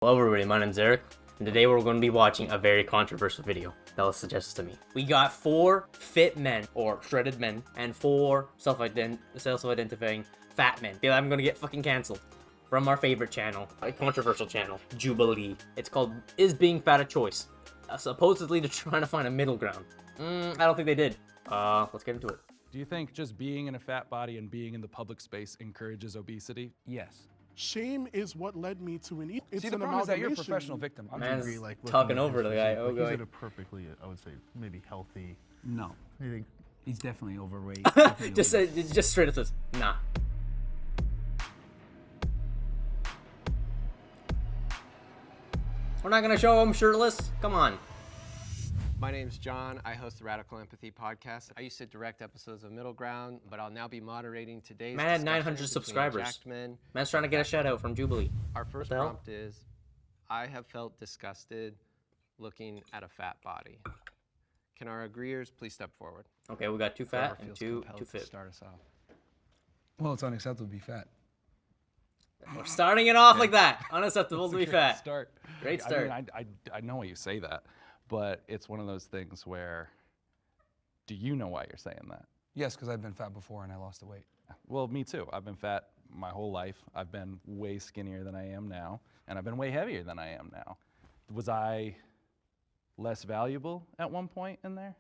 Hello everybody, my name's Eric, and today we're going to be watching a very controversial video that was suggested to me. We got 4 fit men, or shredded men, and 4 self-identifying fat men. I'm going to get fucking cancelled from our favorite channel, a controversial channel, Jubilee. It's called Is Being Fat a Choice? Supposedly they're trying to find a middle ground. I don't think they did. Let's get into it. Do you think just being in a fat body and being in the public space encourages obesity? Yes. Shame is what led me to an. It's See, the an problem is that you're a amalgamation. professional victim. I'm Man's angry, talking over the guy. Oh, He's God. at a perfectly, I would say, maybe healthy. No, You think? he's definitely overweight. just straight up this. Nah. We're not gonna show him shirtless. Come on. My name's John. I host the Radical Empathy podcast. I used to direct episodes of Middle Ground, but I'll now be moderating today's Man had discussion 900 between subscribers. jacked men. Man's trying to get a shout out from Jubilee. Our first the hell? prompt is, I have felt disgusted looking at a fat body. Can our agreeers please step forward? Okay, we got 2 fat and feels 2 compelled to fit. start us off. Well, it's unacceptable to be fat. We're starting it off like that. Unacceptable to be Great fat. Start. Great start. I mean, I know why you say that, but it's one of those things where, do you know why you're saying that? Yes, because I've been fat before and I lost the weight. Well, me too. I've been fat my whole life. I've been way skinnier than I am now, and I've been way heavier than I am now. Was I less valuable at one point in there?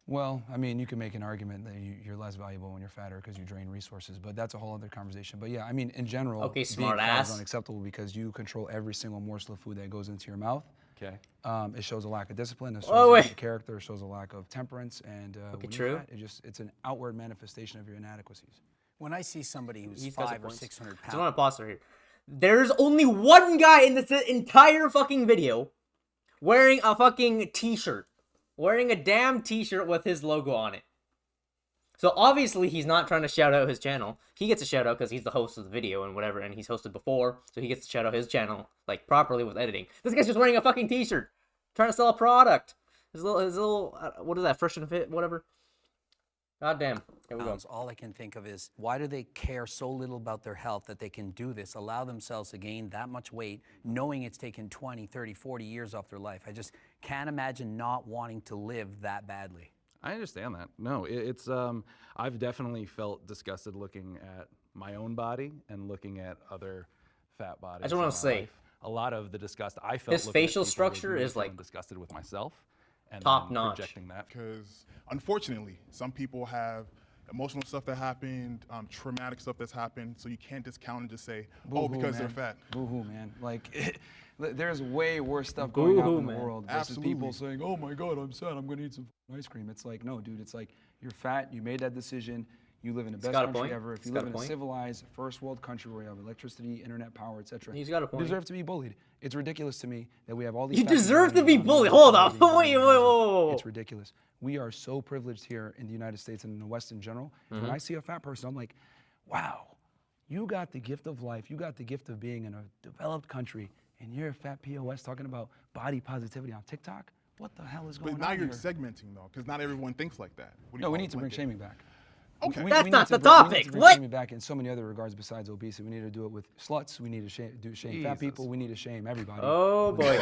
Well, I mean, you can make an argument that you're less valuable when you're fatter because you drain resources, but that's a whole other conversation. But yeah, I mean, in general, Okay, being smart fat ass. is unacceptable because you control every single morsel of food that goes into your mouth. Okay. It shows a lack of discipline. It shows Oh, a lack wait. of character. It shows a lack of temperance. And when true. you're fat, it's an outward manifestation of your inadequacies. When I see somebody who's He's got some 500 or points. 600 I pounds, just want to pause right here. There's only one guy in this entire fucking video wearing a fucking t-shirt. Wearing a damn t-shirt with his logo on it. So obviously he's not trying to shout out his channel. He gets a shout out because he's the host of the video and whatever, and he's hosted before, so he gets to shout out his channel like properly with editing. This guy's just wearing a fucking t-shirt, trying to sell a product. His little what is that? Fresh and fit, whatever. God damn. Here we go. all I can think of is, why do they care so little about their health that they can do this, allow themselves to gain that much weight, knowing it's taken 20, 30, 40 years off their life? I just can't imagine not wanting to live that badly. I understand that. No, it's I've definitely felt disgusted looking at my own body and looking at other fat bodies. I just wanna in my say, life. A lot of the disgust I felt. his looking at facial people was structure me is, feeling like, disgusted with myself and top then notch. projecting that. Because unfortunately, some people have emotional stuff that happened, traumatic stuff that's happened, so you can't discount and just say, oh, Boo-hoo, because man. they're fat. Boo-hoo, man. Like, there's way worse stuff going on Boo-hoo, in the man. world versus Absolutely. people saying, oh my God, I'm sad, I'm gonna eat some ice cream. It's like, no, dude, it's like, you're fat, you made that decision, you live in the best got a country point. ever. If He's you got live a in a point. civilized, first world country where you have electricity, internet power, etc., He's got a point. you deserve to be bullied. It's ridiculous to me that we have all these You fat people deserve to running be around bullied. and Hold people up. being bullied Wait, in wait, Gaza. whoa. It's ridiculous. We are so privileged here in the United States and in the West in general. Mm-hmm. When I see a fat person, I'm like, wow, you got the gift of life. You got the gift of being in a developed country, and you're a fat POS talking about body positivity on TikTok? What the hell is going But now on you're here? segmenting, though, because not everyone thinks like that. What do you No, we call need it, to bring blanket? shaming back. Okay. That's need not to the bring- we need topic. to bring What? shaming back in so many other regards besides obesity. We need to do it with sluts. We need to shame fat Jesus. people. We need to shame everybody. Oh, boy.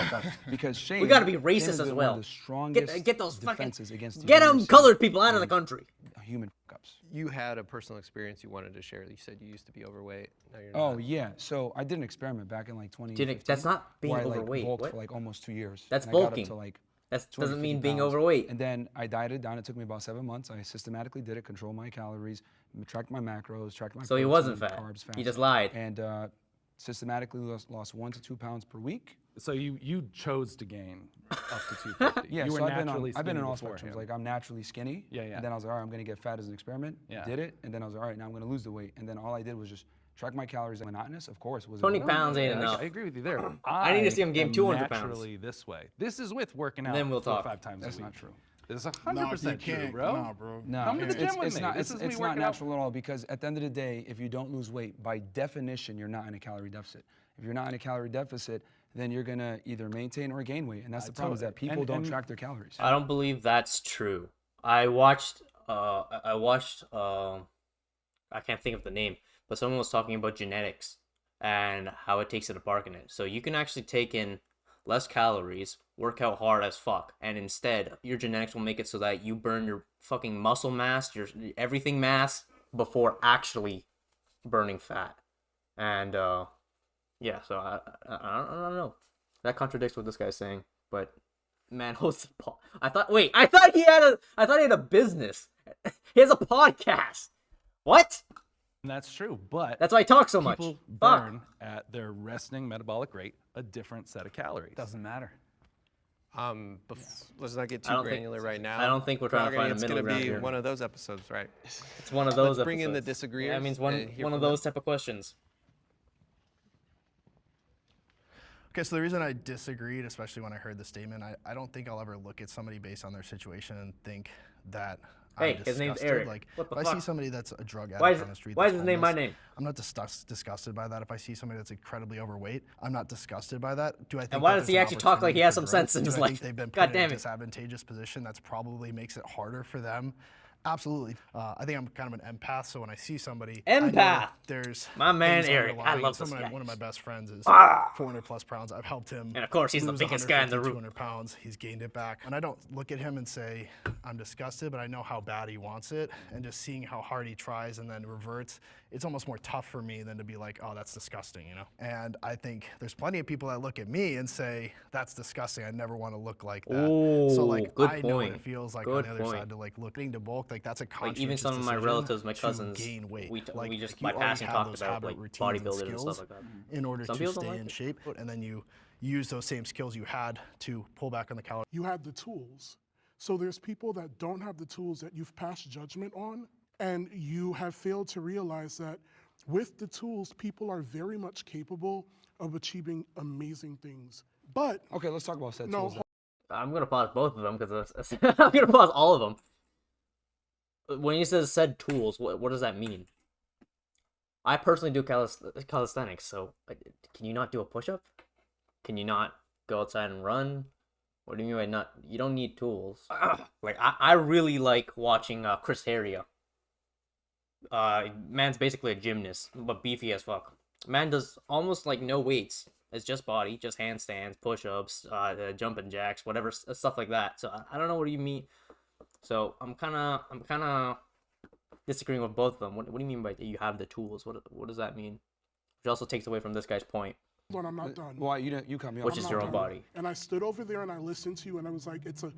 Because shame. We gotta be shame racist has as been well. One of the strongest Get those fucking defenses against get them degeneracy colored people out of the and country. Human fuck-ups. You had a personal experience you wanted to share. You said you used to be overweight. Now you're Oh not. yeah, so I did an experiment back in like 2015. Didn't- that's not being where I, like, overweight. bulked What? for like almost 2 years. That's and I got bulking. up to like That doesn't 250 mean being pounds. overweight. And then I dieted down. It took me about 7 months. I systematically did it, controlled my calories, tracked my macros, tracked my So he protein, wasn't fat. carbs, He fats, just lied. And systematically lost 1 to 2 pounds per week. So you chose to gain up to 250. Yeah, you so were I've been naturally on skinny all beforehand. spectrums. Like I'm naturally skinny. Yeah, yeah. And then I was like, all right, I'm gonna get fat as an experiment. Yeah. Did it, and then I was like, all right, now I'm gonna lose the weight. And then all I did was just track my calories. Monotonous, of course. Was it 20 monotonous? pounds ain't Yeah, enough. I agree with you there. I need to see him gain am 200 pounds. naturally this way. This is with working out Then we'll 4 or talk. 5 times That's a week. not true. It's No, 100% you true, can't. bro. Nah, bro. No, Come to the gym with it's me. not. This It's, is me it's not working out. natural at all because at the end of the day, if you don't lose weight, by definition, you're not in a calorie deficit. If you're not in a calorie deficit, then you're gonna either maintain or gain weight, and that's the problem is that people don't track their calories. I don't believe that's true. I watched I can't think of the name, but someone was talking about genetics and how it takes it to bark in it. So you can actually take in less calories, work out hard as fuck, and instead your genetics will make it so that you burn your fucking muscle mass, your everything mass before actually burning fat. And yeah, so I don't know. That contradicts what this guy's saying, but man hosts I thought he had a business. He has a podcast. What? And that's true, but That's why I talk so much. people Fuck. burn at their resting metabolic rate a different set of calories. Doesn't matter. Let's not get I too don't think- granular right now. I don't think we're trying to find a It's middle gonna ground be here. one of those episodes, right? It's one of those Let's bring in the episodes. disagreeers. Yeah, I mean, it's and one hear of from those type of questions. Okay, so the reason I disagreed, especially when I heard the statement, I don't think I'll ever look at somebody based on their situation and think that Hey, I'm his name's disgusted. Eric. Like, What the if I see fuck? somebody that's a drug addict Why is on the street, why is that's his name my homeless, name? I'm not disgusted by that. If I see somebody that's incredibly overweight, I'm not disgusted by that. Do I think? And why that does he there's an actually talk like he opportunity has for some growth? sense in Do his I life? think they've been God put in damn a it. disadvantageous position. That's probably makes it harder for them. Absolutely. I think I'm kind of an empath, so when I see somebody, I know Empath. that there's My man things Eric. I underlying. love this One guy. of my best friends is Ah. 400 plus pounds. I've helped him. And of course, he's the lose biggest guy in the 150, room. 200 pounds. He's gained it back, and I don't look at him and say I'm disgusted, but I know how bad he wants it, and just seeing how hard he tries and then reverts, it's almost more tough for me than to be like, oh, that's disgusting, you know. And I think there's plenty of people that look at me and say that's disgusting. I never want to look like that. So Ooh, like, good I know what point. it feels like Good on the other point. side to like looking to bulk. Like that's a Like conscious even some of my decision relatives, my to cousins, gain weight. we Like, just you by already passing have talked those about habit like routines and bodybuilding and skills stuff like that. in order Some to people don't stay like in it. shape, and then you use those same skills you had to pull back on the calories. You had the tools. So there's people that don't have the tools that you've passed judgment on, and you have failed to realize that with the tools, people are very much capable of achieving amazing things. But Okay, let's talk about set no, tools. then. I'm gonna pause both of them because I'm gonna pause all of them. When you said tools, what does that mean? I personally do calisthenics, so like, can you not do a push-up? Can you not go outside and run? What do you mean by not? You don't need tools. Like I really like watching Chris Heria. Man's basically a gymnast, but beefy as fuck. Man does almost like no weights. It's just body, just handstands, push-ups, jumping jacks, whatever stuff like that. So I don't know what you mean. So I'm kind of disagreeing with both of them. What do you mean by you have the tools? What does that mean? Which also takes away from this guy's point, hold on, I'm not done. Why you cut me off? which I'm is not your own done. body. And I stood over there and I listened to you and I was like, it's a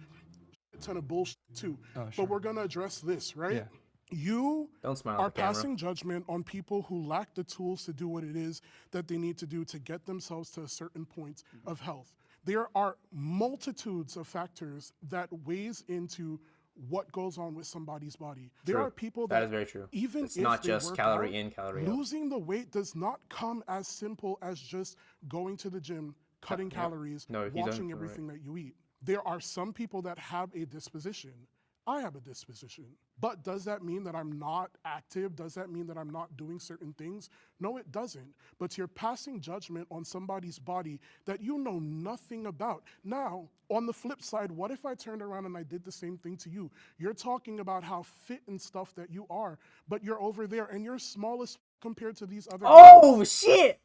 ton of bullshit too. Oh, sure. But we're gonna address this, right? Yeah. You Don't smile are at the camera. passing judgment on people who lack the tools to do what it is that they need to do to get themselves to a certain point of health. There are multitudes of factors that weighs into what goes on with somebody's body. There True. are people That that is very true. even It's if not they just work calorie out, in, calorie out. losing the weight does not come as simple as just going to the gym, cutting calories, No, if you don't watching do it right. everything that you eat. There are some people that have a disposition. I have a disposition. But does that mean that I'm not active? Does that mean that I'm not doing certain things? No, it doesn't. But you're passing judgment on somebody's body that you know nothing about. Now, on the flip side, what if I turned around and I did the same thing to you? You're talking about how fit and stuff that you are, but you're over there and you're small as compared to these other Oh shit!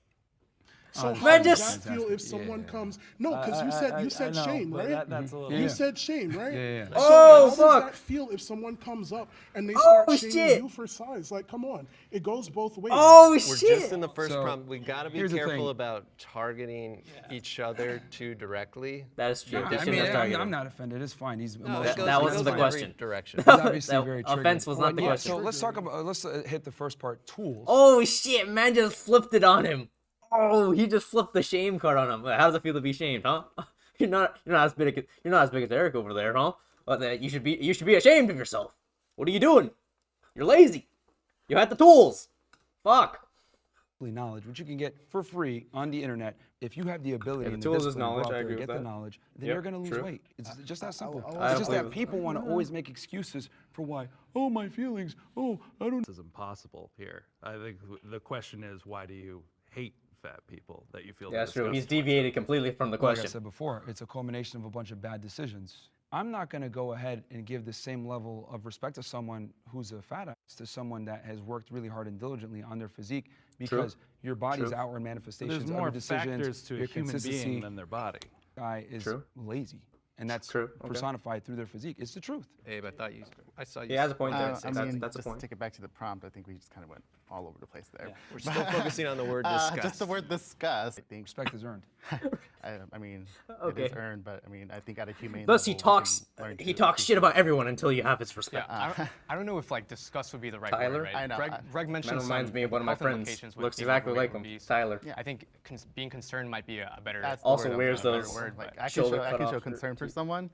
So Oh, how man, does just- that feel if someone comes? No, because you said shame, right? That's a little. You said shame, right? Yeah. So Oh, how does fuck. that feel if someone comes up and they start Oh, shaming shit. you for size? Like, come on, it goes both ways. Oh We're shit! just in the first So, prompt. We gotta be here's the careful thing. about targeting each other too directly. That is true. Nah, They I shouldn't mean, have targeted I'm him. not offended. It's fine. He's No, emotional. it goes- that it wasn't goes the in question. every direction. He's obviously That very offense triggered. was not the Yeah, question. so let's talk about. Let's hit the first part. Tools. Oh shit! Man just flipped it on him. Oh, he just flipped the shame card on him. How does it feel to be shamed, huh? You're not as big as Eric over there, huh? But you should be ashamed of yourself. What are you doing? You're lazy. You had the tools. Fuck. Knowledge, which you can get for free on the internet. If you have the ability the and the tools is discipline to go knowledge, out I there agree and with get the that. knowledge, then Yep, you're going to lose true. weight. It's just that simple. I It's just believe that it. people want to always make excuses for why. Oh, my feelings. Oh, I don't. This is impossible here. I think the question is, why do you hate fat people that you feel? Yeah, that's true. He's disgusted with? deviated completely from the Like I question. said before, it's a culmination of a bunch of bad decisions. I'm not going to go ahead and give the same level of respect to someone who's a fat ass to someone that has worked really hard and diligently on their physique because your body's outward manifestations There's of more your decisions, factors to a your human consistency. being than their body. Guy is lazy, and that's personified through their physique. It's the truth. Abe, I saw you. He has a point there. I mean, that's a just point. to take it back to the prompt, I think we just kind of went all over the place there. We're still focusing on the word discuss. Just the word discuss. I think. Respect is earned. I mean, Okay. it is earned, but I mean, I think at a humane Thus, level, he talks. we can learn He to talks shit appreciate about everyone until you have his respect. I don't know if like discuss would be the right Tyler? word, right? I know. Greg mentioned That reminds some me of one of my health friends. implications with Looks being exactly overweight like or him. obese. Tyler. I think being concerned might be a better. That's the Also word wears I'm looking those for. Like I can shoulder show, I cut can show off concern for someone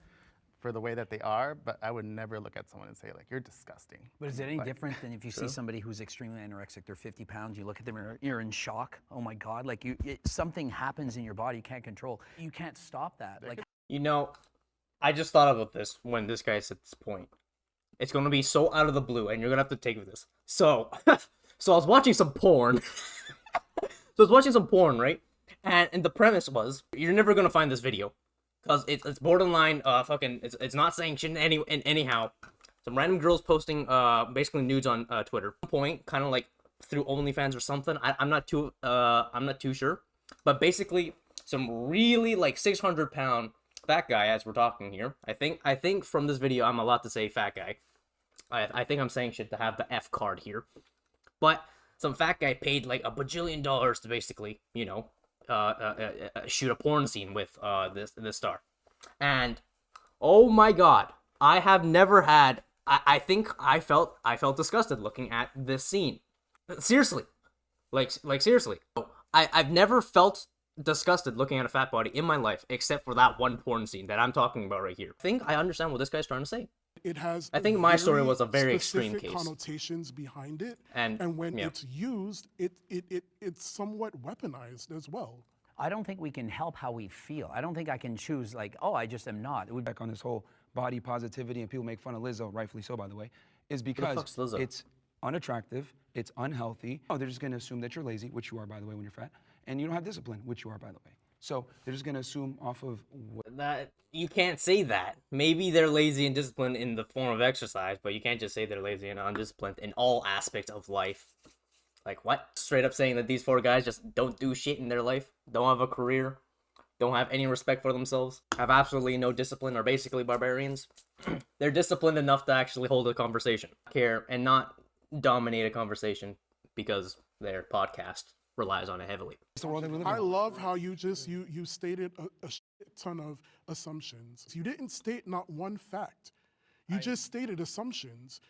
for the way that they are, but I would never look at someone and say like, you're disgusting. But is it any different than if you see somebody who's extremely anorexic, they're 50 pounds, you look at them and you're in shock? Oh my God, like something happens in your body you can't control. You can't stop that. Like, You know, I just thought about this when this guy said this point. It's going to be so out of the blue, and you're going to have to take with this. So, so I was watching some porn. Right? And the premise was, you're never going to find this video. Because it's borderline, it's not sanctioned anyhow. Some random girls posting, basically nudes on Twitter. At one point, kind of like through OnlyFans or something. I'm not too sure. But basically, some really like 600-pound fat guy, as we're talking here. I think from this video, I'm allowed to say fat guy. I think I'm saying shit to have the F card here. But some fat guy paid like $1 bajillion to basically, you know, shoot a porn scene with this star. And oh my God, I have never had. I think I felt disgusted looking at this scene. Seriously, like seriously, I've never felt disgusted looking at a fat body in my life, except for that one porn scene that I'm talking about right here. I think I understand what this guy's trying to say. It has. I think my story was a very extreme specific case. connotations behind it, And when yeah. it's used, it's somewhat weaponized as well. I don't think we can help how we feel. I don't think I can choose like, oh, I just am not. It would Back on this whole body positivity, and people make fun of Lizzo, rightfully so, by the way, is fuck's because Lizzo? it's unattractive, it's unhealthy. Oh, they're just going to assume that you're lazy, which you are, by the way, when you're fat, and you don't have discipline, which you are, by the way. So they're just going to assume off of what That you can't say that. Maybe they're lazy and disciplined in the form of exercise, but you can't just say they're lazy and undisciplined in all aspects of life. Like what? Straight up saying that these 4 guys just don't do shit in their life, don't have a career, don't have any respect for themselves, have absolutely no discipline, are basically barbarians. They're disciplined enough to actually hold a conversation, care, and not dominate a conversation because their podcast relies on it heavily. it's the world that we live I in. love how you just you stated a shit ton of assumptions. You didn't state not one fact. You just stated assumptions.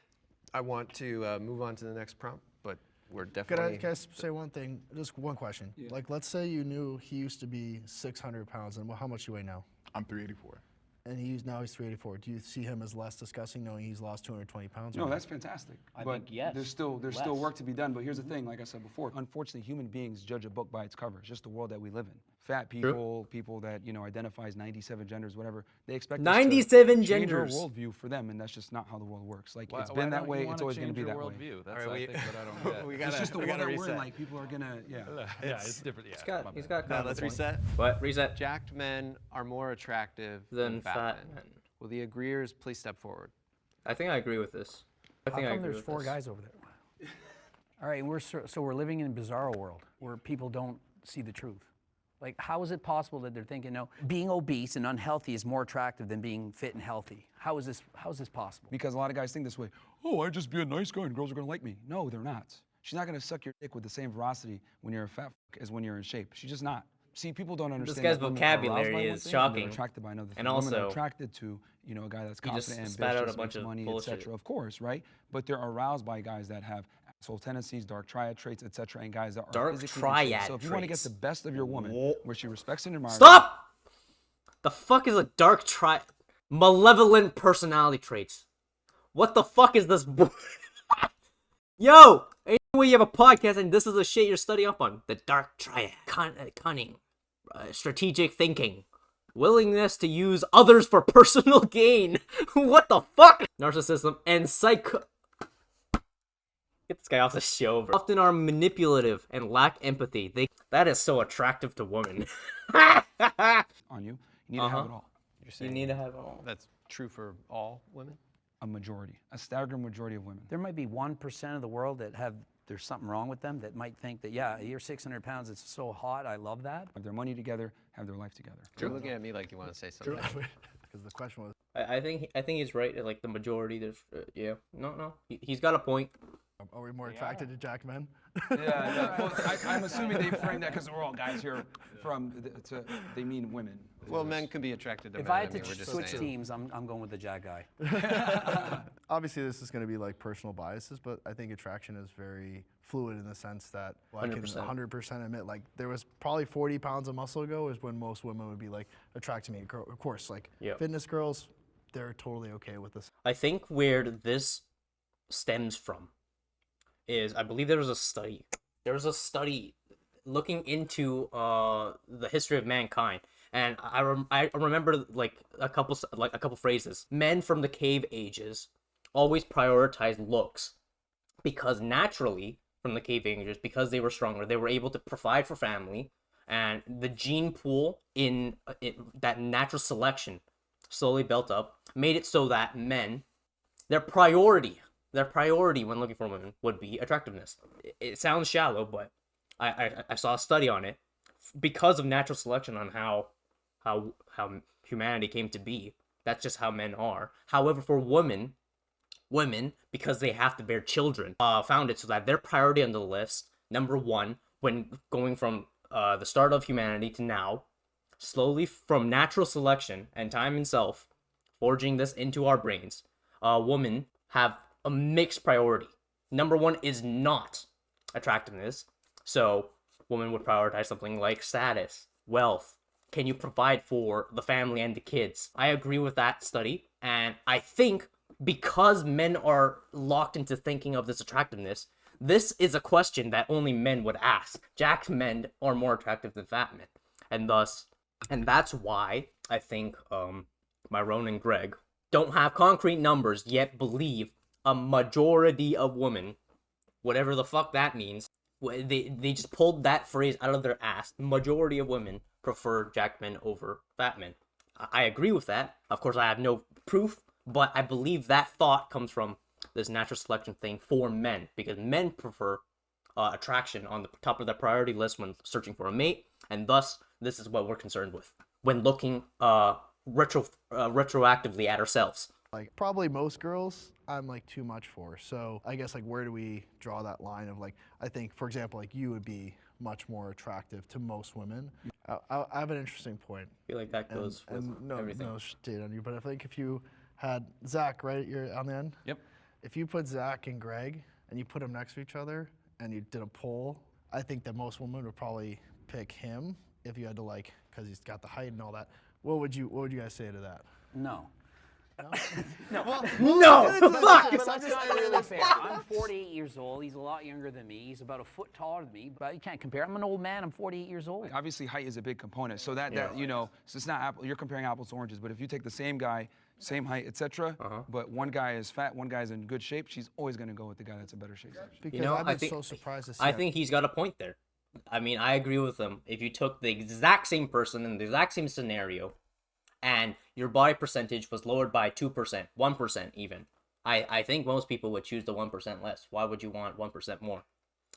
I want to move on to the next prompt, but we're Can definitely. I say one thing? Just one question. Like, let's say you knew he used to be 600 pounds, and how much you weigh now? I'm 384. And now he's 384. Do you see him as less disgusting knowing he's lost 220 pounds? No, that's fantastic. I but think yes, there's still less. work to be done. But here's the thing, like I said before, unfortunately, human beings judge a book by its cover. It's just the world that we live in. Fat people, people that identify as 97 genders, whatever, they expect us to 97 change our genders. worldview for them, and that's just not how the world works. Like Why- it's why been that don't you way. wanna It's always going to change be your that way. worldview? That's All right, I think what I don't get. we It's gotta, just the we world gotta that we're in. reset. Like people are gonna, yeah. Yeah, it's different. Yeah, He's my got bad. kind of Let's a point. reset. What? Reset. Jacked men are more attractive Than than fat fat men. men. Will the agreeers please step forward? I think I agree with this. I How think I come agree there's with 4 this. guys over there? All right, so we're living in a bizarro world where people don't see the truth. Like, how is it possible that they're thinking, no, being obese and unhealthy is more attractive than being fit and healthy? How is this possible? Because a lot of guys think this way. Oh, I just be a nice guy and girls are gonna like me. No, they're not. She's not gonna suck your dick with the same veracity when you're a fat as when you're in shape. She's just not. See, people don't understand. guy's that women are aroused vocabulary by one is thing and shocking. They're attracted by another thing. And Women are also, attracted to a guy that's he just confident, spat out a ambitious, bunch makes of money, bullshit. etc. Of course, right? But they're aroused by guys that have asshole tendencies, dark triad traits, etc., and guys that are Dark physically in shape. triad So if you want to get traits. the best of your woman, where she respects and admires. Stop! The fuck is a dark malevolent personality traits? What the fuck is this? Yo! Anyway, you have a podcast and this is the shit you're studying up on. The dark triad. Cunning. Strategic thinking. Willingness to use others for personal gain. What the fuck? Narcissism and psycho... Get this guy off the show, bro. Often are manipulative and lack empathy. That is so attractive to women. On you, you need to have it all. You're You saying need to have it all. that's true for all women? A majority, a staggering majority of women. There might be 1% of the world that have there's something wrong with them that might think that, yeah, you're 600 pounds, it's so hot, I love that. Have their money together, have their life together. You're looking at me like you want to say something. Because the question was, I think he's right. Like the majority, there's yeah, no, he's got a point. are we more attracted to Jack men? Yeah, well, I'm assuming they framed that because we're all guys here they mean women. Well, men can be attracted to If men. I had mean, to we're just switch saying. teams, I'm going with the Jack guy. Obviously, this is going to be like personal biases, but I think attraction is very fluid in the sense that I can 100% admit, like there was probably 40 pounds of muscle ago is when most women would be like attracted to me. Of course, like fitness girls, they're totally okay with this. I think where this stems from is, I believe there was a study. There was a study looking into the history of mankind, and I remember like a couple phrases. Men from the cave ages always prioritized looks because naturally from the cave ages, because they were stronger, they were able to provide for family, and the gene pool in that natural selection slowly built up, made it so that men, their priority when looking for women would be attractiveness. It sounds shallow, but I saw a study on it because of natural selection on how humanity came to be. That's just how men are. However, for women, because they have to bear children, found it so that their priority on the list, number one, when going from the start of humanity to now, slowly from natural selection and time itself, forging this into our brains, women have a mixed priority. Number one is not attractiveness. So women would prioritize something like status, wealth. Can you provide for the family and the kids? I agree with that study. And I think because men are locked into thinking of this attractiveness, this is a question that only men would ask. Jack's men are more attractive than fat men. And that's why I think Myron and Greg don't have concrete numbers, yet believe a majority of women, whatever the fuck that means, they just pulled that phrase out of their ass. Majority of women prefer Jack men over fat men. I agree with that. Of course, I have no proof, but I believe that thought comes from this natural selection thing for men, because men prefer attraction on the top of their priority list when searching for a mate, and thus this is what we're concerned with when looking retroactively at ourselves. Like probably most girls I'm like too much for. So I guess like where do we draw that line of like, I think for example like you would be much more attractive to most women. I have an interesting point. I feel like that goes with everything. No shade on you, but I think if you had Zach, right, you're on the end? Yep. If you put Zach and Greg and you put them next to each other and you did a poll, I think that most women would probably pick him if you had to like, because he's got the height and all that. What would you guys say to that? No. No! Fuck! But that's not really fair. I'm 48 years old. He's a lot younger than me. He's about a foot taller than me. But you can't compare. I'm an old man. I'm 48 years old. Like, obviously, height is a big component. So that you know, so it's not you're comparing apples to oranges. But if you take the same guy, same height, etc., but one guy is fat, one guy's in good shape, she's always going to go with the guy that's in better shape. Because I've been so surprised to see I think he's got a point there. I mean, I agree with him. If you took the exact same person in the exact same scenario, and your body percentage was lowered by 2%, 1% even, I think most people would choose the 1% less. Why would you want 1% more?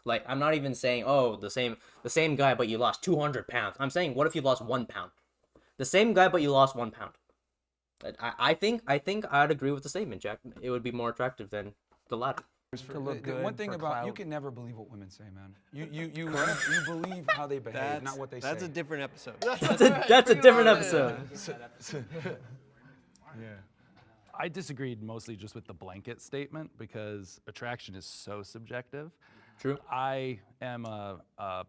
Like, I'm not even saying, oh, the same guy, but you lost 200 pounds. I'm saying, what if you lost 1 pound? The same guy, but you lost 1 pound. I think I'd agree with the statement, Jack. It would be more attractive than the latter. To look good, one thing for about clout. You can never believe what women say, man. You believe how they behave, not what they say. That's a different episode. That's a different episode. Yeah. I disagreed mostly just with the blanket statement because attraction is so subjective. True. I am a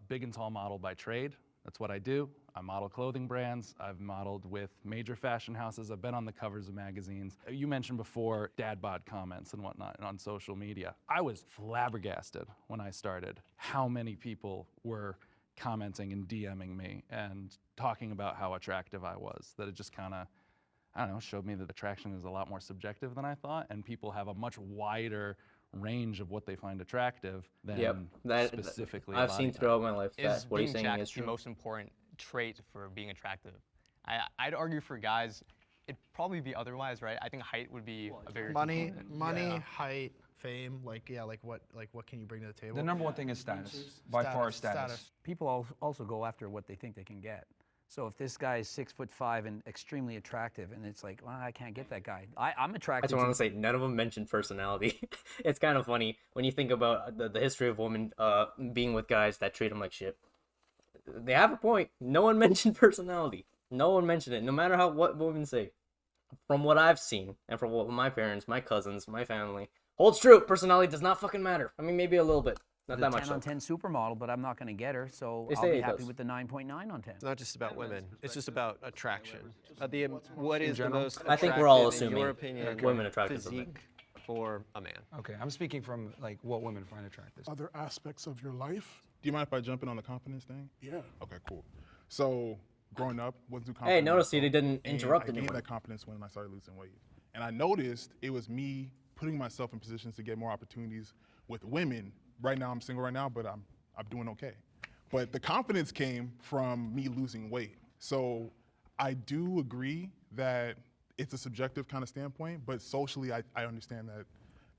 big and tall model by trade. That's what I do. I model clothing brands. I've modeled with major fashion houses. I've been on the covers of magazines. You mentioned before dad bod comments and whatnot on social media. I was flabbergasted when I started how many people were commenting and DMing me and talking about how attractive I was. That it just kind of, I don't know, showed me that attraction is a lot more subjective than I thought, and people have a much wider range of what they find attractive than specifically. I've seen throughout my life that what being he's saying jacked is true. the most important trait for being attractive? I'd argue for guys, it'd probably be otherwise, right? I think height would be a very money, height, fame, like what can you bring to the table? The number one thing is status. By far, status. People also go after what they think they can get. So if this guy is 6'5" and extremely attractive, and it's like, well, I can't get that guy. I'm I attracted. just want to say none of them mentioned personality. It's kind of funny when you think about the history of women being with guys that treat them like shit. They have a point. No one mentioned personality. No one mentioned it. No matter what women say. From what I've seen, and from what my parents, my cousins, my family holds true. Personality does not fucking matter. I mean, maybe a little bit. Not that much. 10 on 10 supermodel, but I'm not going to get her, so They I'll say be it happy does. with the 9.9 on 10. It's not just about women. It's just about attraction. What is the general? most I think we're all attractive, in your assuming opinion, women attractive to men. physique for a man? Okay, I'm speaking from like what women find attractive. Other aspects of your life. Do you mind if I jump in on the confidence thing? Yeah. Okay, cool. So growing up, wasn't too confident. Hey, in notice you myself, didn't and interrupt I gained anyone. that confidence when I started losing weight, and I noticed it was me putting myself in positions to get more opportunities with women. Right now, I'm single right now, but I'm doing okay. But the confidence came from me losing weight. So I do agree that it's a subjective kind of standpoint, but socially, I understand that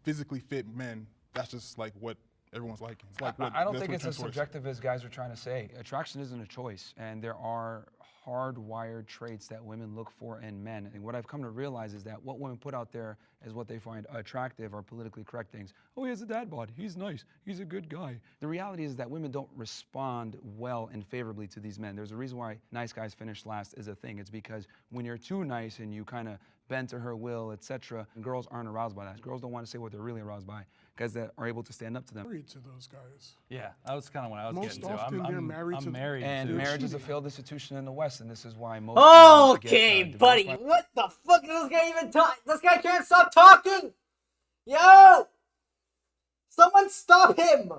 physically fit men, that's just like what everyone's liking. It's like I don't that's think what it's as trends towards. subjective as guys are trying to say. Attraction isn't a choice, and there are hardwired traits that women look for in men. And what I've come to realize is that what women put out there is what they find attractive are politically correct things. Oh, he has a dad bod. He's nice. He's a good guy. The reality is that women don't respond well and favorably to these men. There's a reason why nice guys finish last is a thing. It's because when you're too nice and you kind of bend to her will, etc., girls aren't aroused by that. Girls don't want to say what they're really aroused by. Guys that are able to stand up to them. Married to those guys. Yeah, that was kind of what I was Most getting to. often they're married I'm to- married And to. marriage is a failed institution in the West, and this is why most. Okay, buddy. What the fuck is this guy even talking? This guy can't stop talking. Yo! Someone stop him!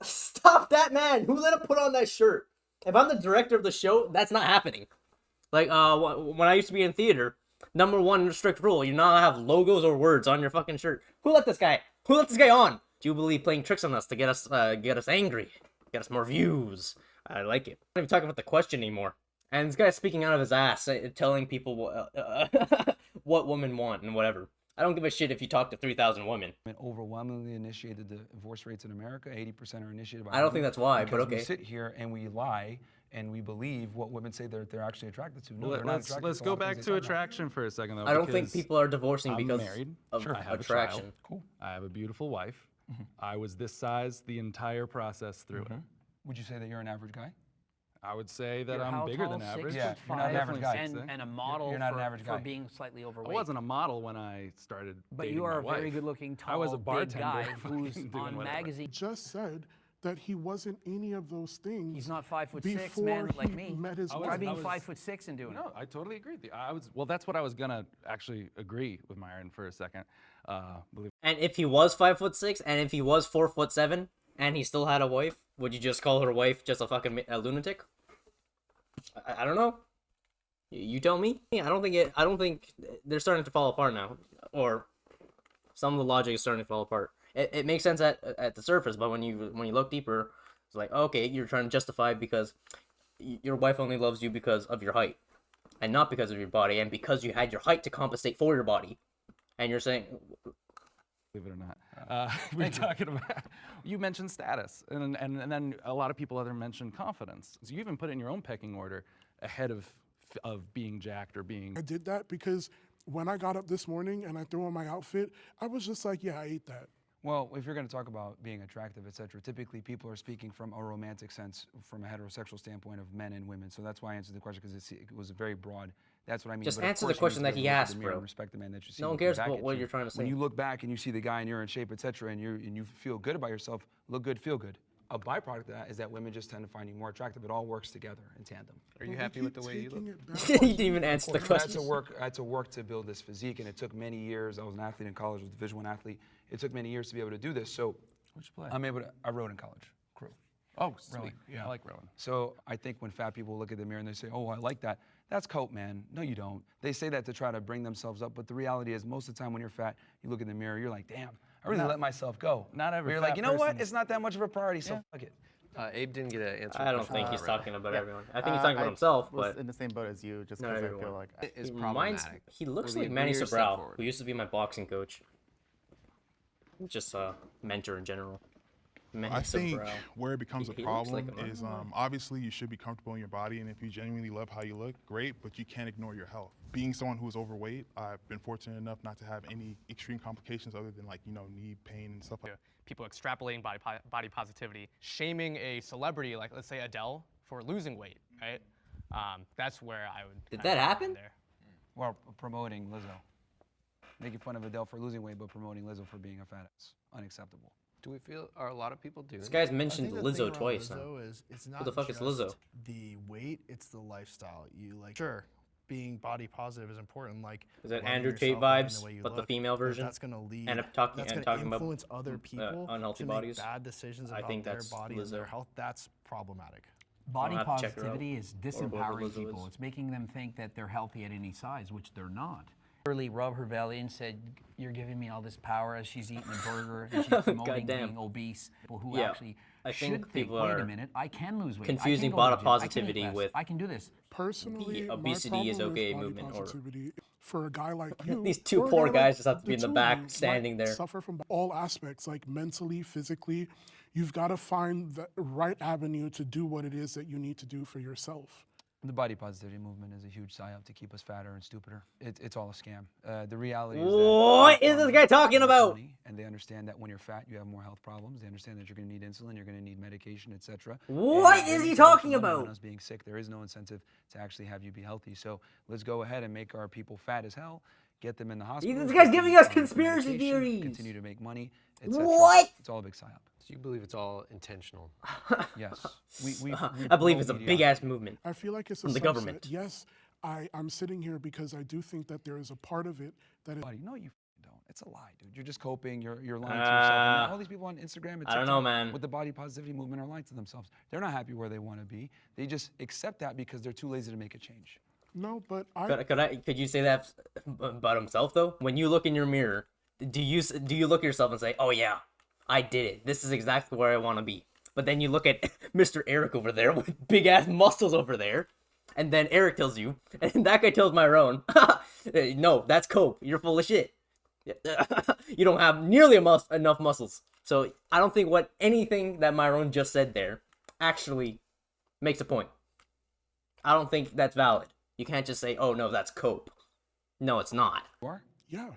Stop that man! Who let him put on that shirt? If I'm the director of the show, that's not happening. Like, when I used to be in theater, number one strict rule, you're not allowed to have logos or words on your fucking shirt. Who let this guy on? Jubilee playing tricks on us to get us angry. Get us more views. I like it. I'm not even talking about the question anymore. And this guy's speaking out of his ass, telling people what women want and whatever. I don't give a shit if you talk to 3,000 women. Overwhelmingly initiated the divorce rates in America. 80% are initiated by. I don't think that's why, but because okay. we sit here and we lie and we believe what women say they're actually attracted to. No, they're not Let's attracted to a go lot of back things they to talk about. attraction for a second, though. I don't think because people are divorcing I'm because married. of Sure, I have attraction. A child. Cool. I have a beautiful wife. I was this size the entire process through it. Would you say that you're an average guy? I would say that You're I'm how bigger tall? than average. 6'5", Yeah, you're not an average guy. and a model You're not an for, average for guy. being slightly I overweight. wasn't a model when I started But dating you are my a very wife. good-looking, tall, I was a big bartender guy fucking who's doing on whatever. magazine. Just said that he wasn't any of those things. He's not 5'6", before man, like he me. met his I was- Try wife. being I was- 5'6" and doing No, it. I totally agree with you. Well, that's what I was gonna actually agree with Myron for a second. Believe And if he was 5'6", and if he was 4'7", and he still had a wife, would you just call her wife just a fucking lunatic? I don't know. You tell me. I don't think they're starting to fall apart now, or some of the logic is starting to fall apart. It makes sense at the surface, but when you look deeper, it's like, okay, you're trying to justify because your wife only loves you because of your height, and not because of your body, and because you had your height to compensate for your body, and you're saying, it or not. We're talking about. You mentioned status, and then a lot of people other mentioned confidence. So you even put it in your own pecking order ahead of being jacked or being. I did that because when I got up this morning and I threw on my outfit, I was just like, yeah, I ate that. Well, if you're going to talk about being attractive, etc., typically people are speaking from a romantic sense, from a heterosexual standpoint of men and women. So that's why I answered the question, because it was very broad. That's what I mean. Just But of answer the course you need question to that be able he to look asked, in the mirror bro. and respect the man that you see. No one looking cares back about at what you. you're trying to say. When you look back and you see the guy and you're in shape, etc., and you feel good about yourself, look good, feel good. A byproduct of that is that women just tend to find you more attractive. It all works together in tandem. Are you happy with the way you look? you didn't even answer the I had question. to work to build this physique, and it took many years. I was an athlete in college, was a Division I athlete. It took many years to be able to do this. So What'd you play? I'm able to. I rowed in college. Crew. Oh, sweet. Rowing, yeah. I like rowing. So I think when fat people look at the mirror and they say, "Oh, I like that," that's coat, man. No, you don't. They say that to try to bring themselves up, but the reality is, most of the time when you're fat, you look in the mirror, you're like, "Damn, I really let myself go." Not every Or you're fat like, you know what? person- It's not that much of a priority, so fuck it. Abe didn't get an answer. I don't think he's talking about everyone. I think he's talking about himself, was but in the same boat as you, just not because I everyone. feel like It's Mine's, problematic. he looks Will like you Manny move your step Sobral, forward? who used to be my boxing coach. just a mentor in general. I think Bro. where it becomes a He looks problem like a is obviously you should be comfortable in your body, and if you genuinely love how you look, great, but you can't ignore your health. Being someone who is overweight, I've been fortunate enough not to have any extreme complications other than like, knee pain and stuff like that. People extrapolating body positivity, shaming a celebrity like, let's say, Adele for losing weight, right? That's where I would. Did that happen? There. Well, promoting Lizzo. Making fun of Adele for losing weight, but promoting Lizzo for being a fat ass. Unacceptable. Do we feel, are a lot of people doing This that? guy's mentioned Lizzo twice now. Lizzo is it's not the fuck is just Lizzo? the weight, it's the lifestyle. Sure, being body positive is important. Like, Is that loving Andrew yourself, Tate loving vibes, the way you but the look, female version? That's gonna lead. And talking that's and gonna talking about influence other people unhealthy to bodies? make bad decisions I about think their that's body and their Lizzo. health. That's problematic. Body I'll have to check her out. positivity is whoever disempowering Lizzo people. is. It's making them think that they're healthy at any size, which they're not. Literally rubbed her belly and said, "You're giving me all this power," as she's eating a burger and she's promoting Goddamn. being obese. People who Yeah, actually I think should think, people wait are a minute, I can lose weight. confusing I can go to body the gym. I can eat positivity less. with I can do this. Personally, The obesity my is problem okay with body movement, or- positivity, for a guy like you, These two or a poor guy guys like just have to be in the two of back you might standing there. Suffer from all aspects, like mentally, physically. You've got to find the right avenue to do what it is that you need to do for yourself. The body positivity movement is a huge psyop to keep us fatter and stupider. It's all a scam. The reality is What that is this guy talking about? money, and they understand that when you're fat, you have more health problems. They understand that you're going to need insulin, you're going to need medication, etc. What is he talking about? Us being sick, there is no incentive to actually have you be healthy. So let's go ahead and make our people fat as hell. Get them in the hospital. This guy's get them giving us on conspiracy medication, theories. Continue to make money, etc. What? It's all a big psyop. Do you believe it's all intentional? Yes. We I believe it's a promote big ass movement. I feel like it's a From the subset. government. Yes, I'm sitting here because I do think that there is a part of it that is Buddy, no, you don't. It's a lie, dude. You're just coping. You're lying to yourself. And all these people on Instagram and I don't know, TikTok man. with the body positivity movement are lying to themselves. They're not happy where they want to be. They just accept that because they're too lazy to make a change. no, but Could you say that about himself though? When you look in your mirror, do you look at yourself and say, "Oh yeah, I did it. This is exactly where I want to be." But then you look at Mr. Eric over there with big ass muscles over there, and then Eric tells you, and that guy tells Myron, "No, that's cope. You're full of shit. You don't have nearly enough muscles." So I don't think anything that Myron just said there actually makes a point. I don't think that's valid. You can't just say, "Oh no, that's cope." No, it's not. You are? yeah.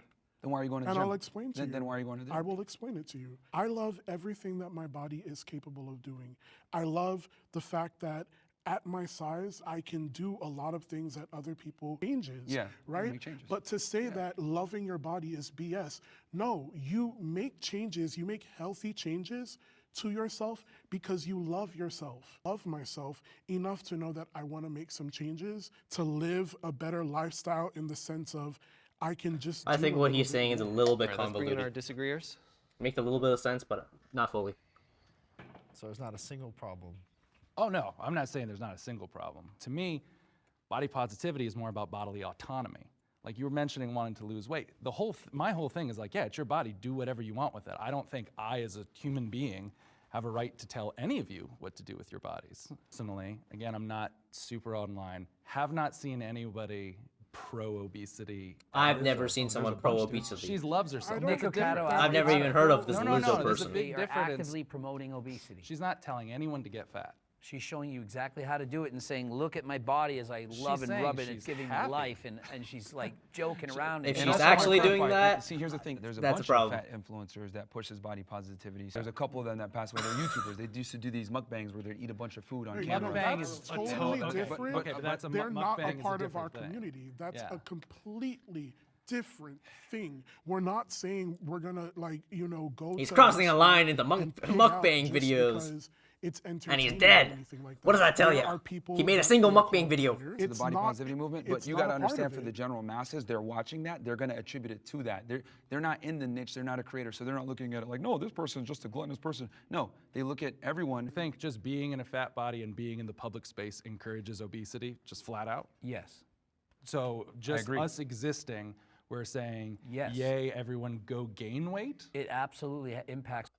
Then why are you going to the And gym? I'll explain to you. Then why are you going to the I gym? will explain it to you. I love everything that my body is capable of doing. I love the fact that at my size, I can do a lot of things that other people changes. Yeah, you right? make changes. But to say that loving your body is BS, no, you make changes, you make healthy changes to yourself because you love yourself. Love myself enough to know that I want to make some changes to live a better lifestyle in the sense of I can just I do think a what little he's bit saying is a more. little bit All right, let's bring in our convoluted. disagreeers. Makes a little bit of sense, but not fully. So it's not a single problem. Oh no, I'm not saying there's not a single problem. To me, body positivity is more about bodily autonomy. Like you were mentioning wanting to lose weight. My whole thing is like, yeah, it's your body, do whatever you want with it. I don't think I as a human being have a right to tell any of you what to do with your bodies. Personally, again, I'm not super online, have not seen anybody pro-obesity. I've never seen someone pro-obesity. She loves herself. don't- There's a Nico difference. Cato I've never even heard of this No, Lizzo there's a person. big They are difference. actively promoting obesity. She's not telling anyone to get fat. She's showing you exactly how to do it and saying, "Look at my body as I love and saying rub it. It's she's giving me happy. life," and she's like joking around. If and she's also actually wanna doing clarify, that, see, here's the thing. There's a that's a bunch problem. of fat influencers that pushes body positivity. There's a couple of them that pass away. They're YouTubers. They used to do these mukbangs where they'd eat a bunch of food on Hey, camera. Mukbang that's is a totally total- okay, different. okay, but that's a They're not mukbang a is a part of our different thing. community. That's Yeah. a completely different thing. We're not saying we're gonna go. He's to crossing a restaurant line into and pig mukbang out just videos. because it's And he's entertaining or dead. anything like What does that tell There you? are people He made a that single are mukbang video. creators. To the It's body not- positivity movement, but it's you not got to a part understand of for the it. general masses, they're watching that, they're going to attribute it to that. They're not in the niche, they're not a creator, so they're not looking at it like, no, this person's just a gluttonous person. No, they look at everyone. I think just being in a fat body and being in the public space encourages obesity, just flat out. yes, So just agree. us existing, we're saying, Yes. yay, everyone go gain weight? it absolutely impacts.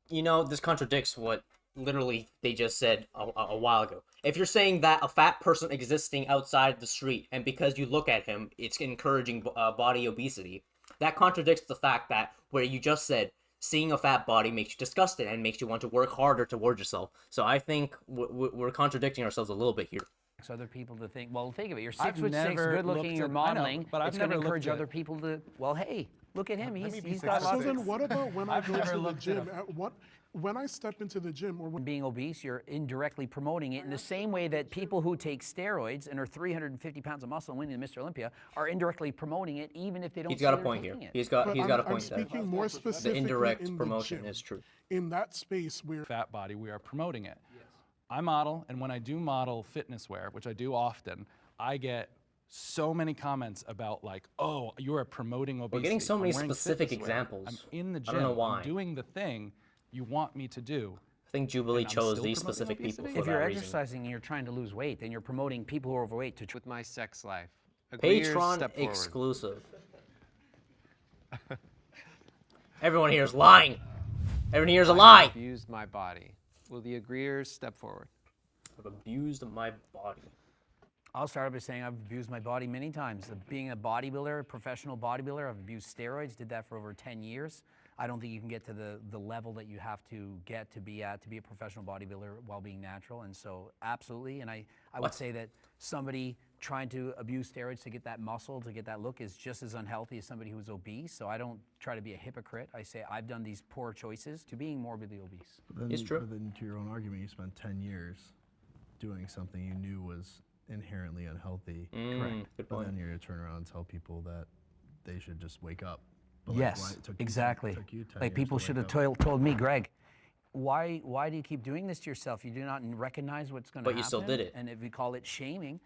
You know, this contradicts what literally they just said a while ago. If you're saying that a fat person existing outside the street, and because you look at him, it's encouraging body obesity, that contradicts the fact that where you just said seeing a fat body makes you disgusted and makes you want to work harder towards yourself. So I think we're contradicting ourselves a little bit here. Other people to think, well, think of it. You're I've 6'6", never good looking, looked you're at- I know, modeling. but I've it's going to never encourage looked at- other people to, well, hey, look at him. Let me be He's got So lots then of... what about when I I've go never to the looked at gym? When I step into the gym or when Being obese, you're indirectly promoting it in the same way that people who take steroids and are 350 pounds of muscle and winning Mr. Olympia are indirectly promoting it, even if they don't He's got a say they're point here. taking it. He's got a I'm point there. speaking more The specifically indirect in the promotion gym, is true. in that space where Fat body, we are promoting it. I model, and when I do model fitness wear, which I do often, I get so many comments about like, oh, you are promoting obesity. We're getting so many I'm wearing specific fitness wear. examples. I'm in the I gym. don't know why. I'm doing the thing you want me to do. I think Jubilee And I'm chose still these promoting specific people obesity? for If you're that reason. exercising and you're trying to lose weight, then you're promoting people who are overweight to With my sex life. Agreeers, Patreon step forward. exclusive. Everyone here is lying. Everyone here is a I lie. have abused my body. Will the agreeers step forward? I've abused my body. I'll start by saying I've abused my body many times. Being a bodybuilder, a professional bodybuilder, I've abused steroids, did that for over 10 years. I don't think you can get to the level that you have to get to be at to be a professional bodybuilder while being natural. And so absolutely, and I would say that somebody trying to abuse steroids to get that muscle, to get that look is just as unhealthy as somebody who's obese. So I don't try to be a hypocrite. I say I've done these poor choices to being morbidly obese. It's true. But then to your own argument, you spent 10 years doing something you knew was inherently unhealthy. Correct. Good But point. then you're going to turn around and tell people that they should just wake up. But Yes, why it took you 10 exactly. took you 10 Like years people to should wake have up. told me, Greg, why do you keep doing this to yourself? You do not recognize what's going to But happen. you still did it. And if we call it shaming.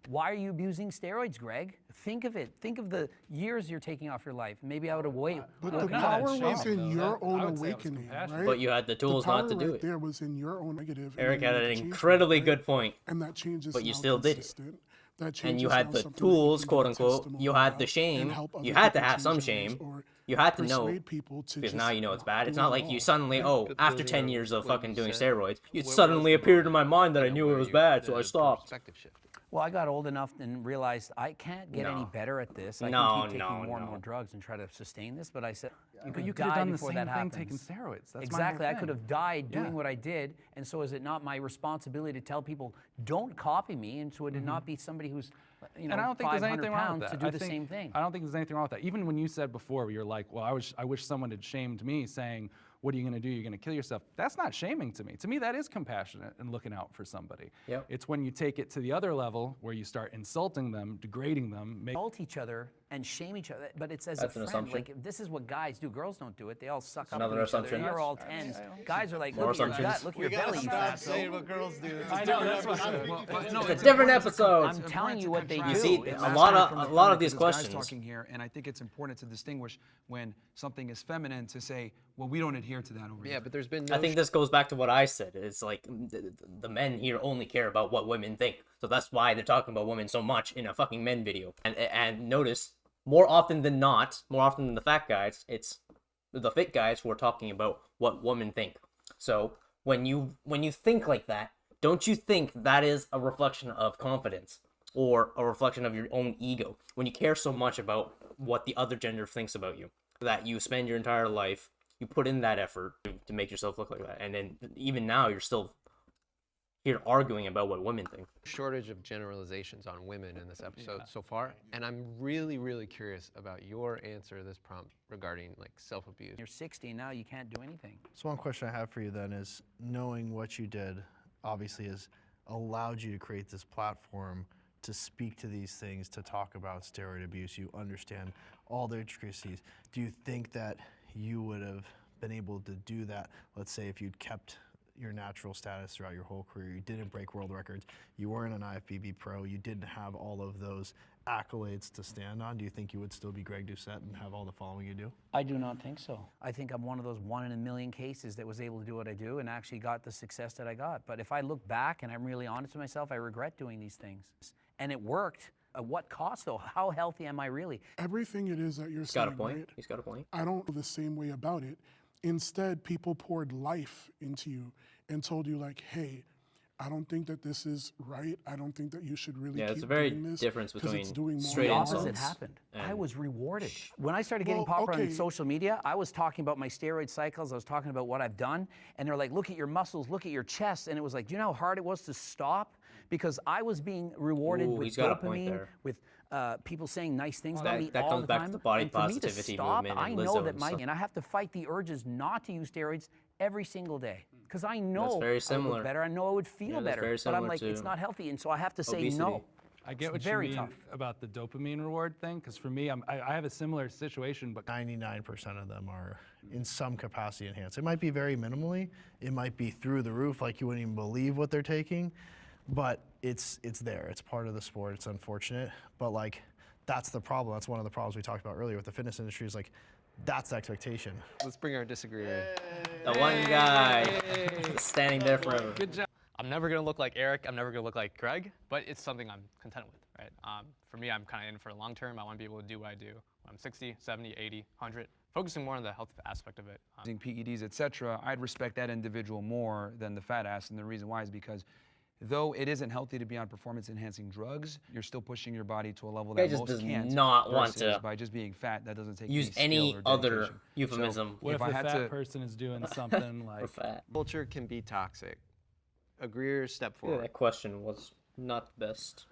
Why are you abusing steroids, Greg? Think of it. Think of the years you're taking off your life. Maybe I would have waited. But No, the no, power that's was shaming, in though. your That- own I would say it was awakening, compassion. right? But you had the tools not to power do right it. there was in your own negative. and Eric you had made an the change, incredibly right? good point. And that change is But you now still did it. consistent. That change And you is had now the something that you tools, can quote give unquote. testimony You had about the shame. and help other You had to people have some change their ways shame. or You had to know. persuade people to Because just now you know it's bad. It's do not it like you all, suddenly, right? oh, But after Billy, 10 years of what fucking you doing said, steroids, it what suddenly was the appeared in my moment, mind that I you know, knew it where was you- bad, so I the stopped. perspective shifted? Well, I got old enough and realized I can't get any No. better at this. I No, can keep taking no, more and no. more drugs and try to sustain this. But I said, But you could have die done the before same that thing happens. taking steroids. That's my whole Exactly. I thing. could have died doing Yeah. what I did. And so is it not my responsibility to tell people, don't copy me? And so it did not be somebody who's, you know, And I don't think there's 500 anything wrong with pounds that. to do I the think- same thing. I don't think there's anything wrong with that. Even when you said before, you're like, well, I wish someone had shamed me saying, what are you going to do? You're going to kill yourself. That's not shaming to me. To me, that is compassionate and looking out for somebody. Yep. It's when you take it to the other level where you start insulting them, degrading them, Insult each other and shame each other, but it's as That's a an friend. assumption. Like this is what guys do. Girls don't do it. They all suck up Another to each assumption. other. You're all tens. Guys are like, More look at your assumptions. gut, look at your belly, you fatso. what girls do. I know, that's what It's a different episode. I'm telling you what they do. You see, It's a not lot coming of from a the lot front. of these This guy's questions. talking here, and I think it's important to distinguish when something is feminine to say, well, we don't adhere to that over here. Yeah, but there's been no I think this goes back to what I said. It's like the men here only care about what women think, so that's why they're talking about women so much in a fucking men video. And notice, more often than not, more often than the fat guys, it's the fit guys who are talking about what women think. So when you think like that, don't you think that is a reflection of confidence or a reflection of your own ego? When you care so much about what the other gender thinks about you, that you spend your entire life, you put in that effort to make yourself look like that, and then even now you're still here arguing about what women think. shortage of generalizations on women in this episode so far, and I'm really, really curious about your answer to this prompt regarding like self-abuse. You're 60 now, you can't do anything. So one question I have for you then is, knowing what you did obviously has allowed you to create this platform to speak to these things, to talk about steroid abuse. You understand all the intricacies. Do you think that you would have been able to do that, let's say, if you'd kept your natural status throughout your whole career, you didn't break world records, you weren't an IFBB pro, you didn't have all of those accolades to stand on, do you think you would still be Greg Doucette and have all the following you do? I do not think so. I think I'm one of those 1 in a million cases that was able to do what I do and actually got the success that I got. But if I look back and I'm really honest with myself, I regret doing these things. And it worked. At what cost though? How healthy am I really? Everything it is that you're He's got saying, a point. right? He's got a point. I don't feel the same way about it. Instead, people poured life into you and told you like, hey, I don't think that this is right. I don't think that you should really Yeah, keep it's a very doing this difference 'cause it's between doing more straight The harm. opposite insults happened. I and- was rewarded. When I started getting Well, popular okay. on social media, I was talking about my steroid cycles. I was talking about what I've done. And they're like, look at your muscles, look at your chest. And it was like, do you know how hard it was to stop? Because I was being rewarded Ooh, with he's got a point dopamine, there. with people saying nice things That- about me that all comes the back to time. the body And for me to positivity stop, movement I and know Lizzo that and my stuff. and I have to fight the urges not to use steroids every single day because I know very I would similar. look better. I know I would feel that's better. very But I'm similar like, it's to not healthy, and so I have to say obesity. no. I get It's what very you mean tough. about the dopamine reward thing, because for me, I have a similar situation, but 99% of them are in some capacity enhanced. It might be very minimally. It might be through the roof, like you wouldn't even believe what they're taking, but it's there. It's part of the sport. It's unfortunate, but like that's the problem. That's one of the problems we talked about earlier with the fitness industry. Is like that's the expectation. Let's bring our disagreeer in. The one guy standing there forever. good job. I'm never gonna look like Eric. I'm never gonna look like Greg, but it's something I'm content with, right? For me, I'm kind of in for the long term. I want to be able to do what I do when I'm 60, 70, 80, 100, focusing more on the health aspect of it. Using PEDs, etc., I'd respect that individual more than the fat ass, and the reason why is because though it isn't healthy to be on performance-enhancing drugs, you're still pushing your body to a level Guy that just most does can't. not want versus to by just being fat, that doesn't take use skill any or other dedication. euphemism What if I the had fat to- person is doing something for like fat. Culture can be toxic. Agreeer, step Yeah, forward. that question was not the best.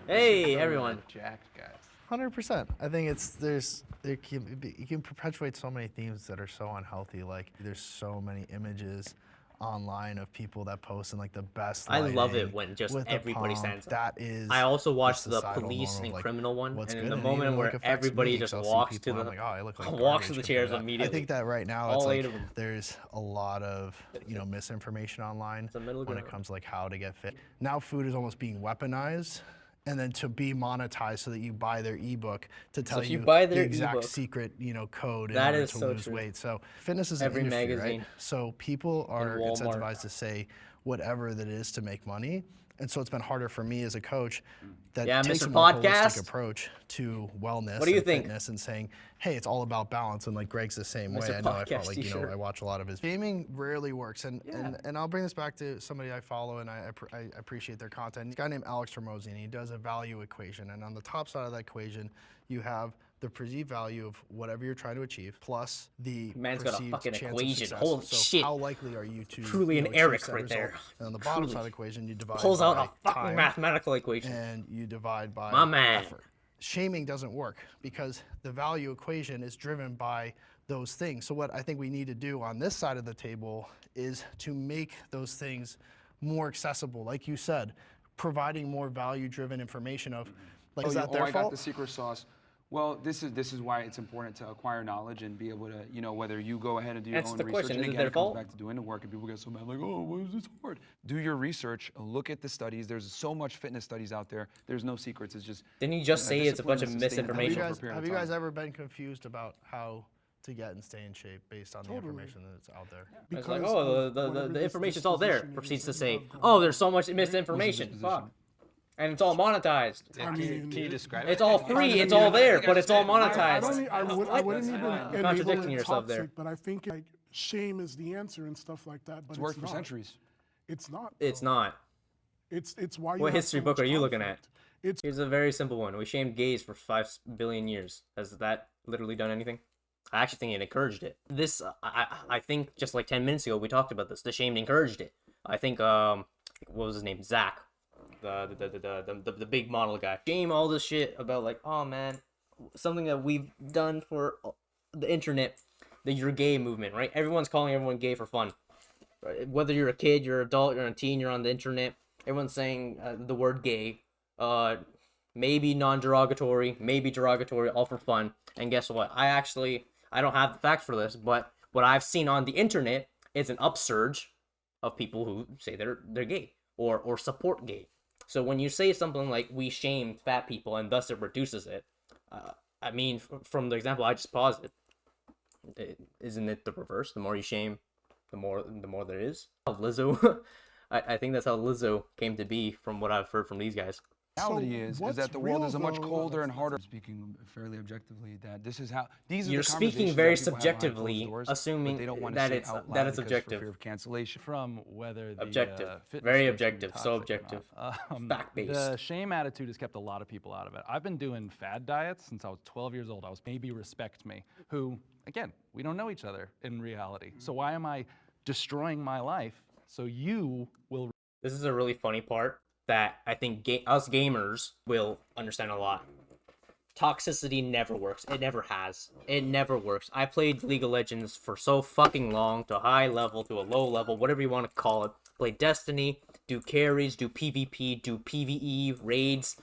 Hey, everyone. Jacked guys. 100%. I think you can perpetuate so many themes that are so unhealthy. Like there's so many images online of people that post in like the best I love it lighting when just with the everybody pump. stands up. That is. I also watched the societal police norm of, and like, criminal one, what's and good, in the and moment even, where like, affects everybody me, just 'cause I'll see walks to people the and I'm like, oh, I look like walks garbage to the compared chairs to that. immediately. I think that right now All it's 8 like of them. there's a lot of misinformation online a middle when it ground. comes to like how to get fit. Now food is almost being weaponized. And then to be monetized so that you buy their ebook to tell if you you buy the their exact ebook, secret, code in that order is to so lose true. weight. So fitness is Every an industry, magazine. right? So people are Walmart. incentivized to say whatever that is to make money. And so it's been harder for me as a coach that Yeah, takes Mr. a more Podcast. holistic approach to wellness What do you and think? fitness and saying, hey, it's all about balance. And like Greg's the same Mr. way. I know I Podcast felt like, t-shirt. I watch a lot of his. Gaming rarely works. And I'll bring this back to somebody I follow and I appreciate their content. A guy named Alex Hormozi, and he does a value equation. And on the top side of that equation, you have the perceived value of whatever you're trying to achieve, plus the Man's got a perceived fucking chance equation. of success. Holy so shit. how likely are you to Truly an achieve Eric said right result? there. And on the bottom Truly. side of the equation, you divide Pulls by out a fucking time, mathematical equation. and you divide by My man. effort. Shaming doesn't work because the value equation is driven by those things. So what I think we need to do on this side of the table is to make those things more accessible. Like you said, providing more value-driven information of, like, is that their I got fault? the secret sauce. Well, this is why it's important to acquire knowledge and be able to, whether you go ahead and do your That's own the research. question. And Is it again, their it comes fault? back to doing the work, and people get so mad, like, oh, why is this hard? Do your research, look at the studies. There's so much fitness studies out there. There's no secrets. It's just. Didn't you just say it's a bunch of discipline and sustainability misinformation? over a period Have of you guys time. ever been confused about how to get and stay in shape based on the information that's out there? It's like, Because oh, of the whatever this information's all there. disposition Proceeds to is that say, you have going oh, on. there's so much misinformation. Fuck. And it's all monetized. I mean, Can you describe It's it? all free. It's all there, but it's all monetized. I wouldn't even enable Contradicting it yourself toxic, there. but I think like shame is the answer and stuff like that. But It's worked for not. centuries. It's not. It's though. not. It's why. You What have history so book much are you looking at? conflict. It's Here's a very simple one. We shamed gays for 5 billion years. Has that literally done anything? I actually think it encouraged it. This, I think, just like 10 minutes ago, we talked about this. The shamed encouraged it. I think, what was his name? Zach, the big model guy. Shame all this shit about like, oh man, something that we've done for the internet, the you're gay movement, right? Everyone's calling everyone gay for fun. Right? Whether you're a kid, you're an adult, you're a teen, you're on the internet, everyone's saying the word gay. Maybe non-derogatory, maybe derogatory, all for fun. And guess what? I don't have the facts for this, but what I've seen on the internet is an upsurge of people who say they're gay or support gay. So when you say something like we shame fat people and thus it reduces it, I mean, from the example I just posited, isn't it the reverse? The more you shame, the more there is. Lizzo, I think that's how Lizzo came to be, from what I've heard from these guys. reality is what's that the world real, is a much though- colder and harder. Speaking fairly objectively, that this is how these are You're the speaking conversations very that people have behind closed subjectively, doors, assuming but they don't want that to say it's- it out that loud it's because objective. for fear of cancellation. From whether the Objective. fitness Very strips can be objective, so toxic or objective. not. Fact-based. The shame attitude has kept a lot of people out of it. I've been doing fad diets since I was 12 years old. I was maybe respect me, who, again, we don't know each other in reality. So why am I destroying my life so you will? This is a really funny part that I think us gamers will understand a lot. Toxicity never works. It never has. It never works. I played League of Legends for so fucking long, to a high level, to a low level, whatever you want to call it. Play Destiny, do carries, do PvP, do PvE, raids,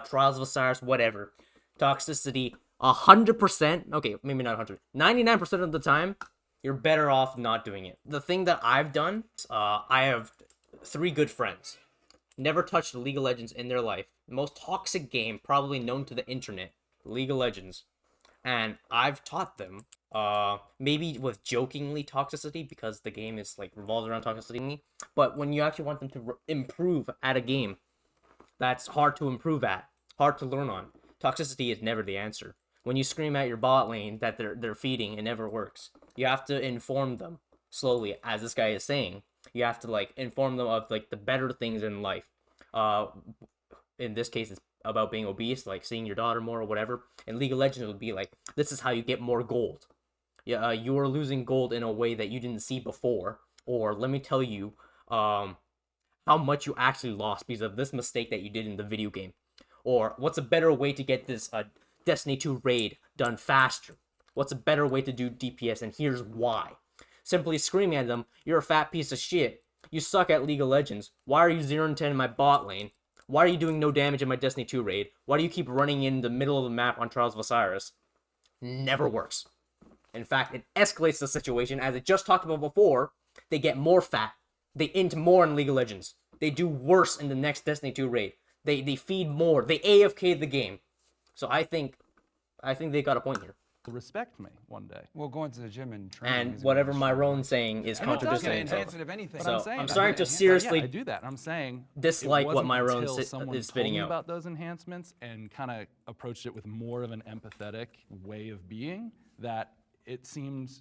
Trials of Osiris, whatever. Toxicity, 100%, okay, maybe not 100, 99% of the time, you're better off not doing it. The thing that I've done, I have 3 good friends. Never touched League of Legends in their life. The most toxic game probably known to the internet, League of Legends. And I've taught them, maybe with jokingly toxicity, because the game is like revolves around toxicity. But when you actually want them to improve at a game, that's hard to improve at, hard to learn on. Toxicity is never the answer. When you scream at your bot lane that they're feeding, it never works. You have to inform them slowly, as this guy is saying. You have to like inform them of like the better things in life. In this case, it's about being obese, like seeing your daughter more or whatever. And League of Legends would be like, this is how you get more gold. Yeah, you are losing gold in a way that you didn't see before. Or let me tell you, how much you actually lost because of this mistake that you did in the video game. Or what's a better way to get this Destiny 2 raid done faster? What's a better way to do DPS? And here's why. Simply screaming at them, you're a fat piece of shit. You suck at League of Legends. Why are you 0-10 in my bot lane? Why are you doing no damage in my Destiny 2 raid? Why do you keep running in the middle of the map on Trials of Osiris? Never works. In fact, it escalates the situation. As I just talked about before, they get more fat. They int more in League of Legends. They do worse in the next Destiny 2 raid. They feed more. They AFK the game. So I think they got a point here. Respect me one day. Well, going to the gym and training. And is whatever gonna MYRON's saying is And it does contradicting enhance himself. it, if anything. But So I'm saying I'm that. starting to Yeah, seriously I do that. I'm saying dislike it what wasn't MYRON until someone is told spitting me out. about those enhancements and kind of approached it with more of an empathetic way of being that it seemed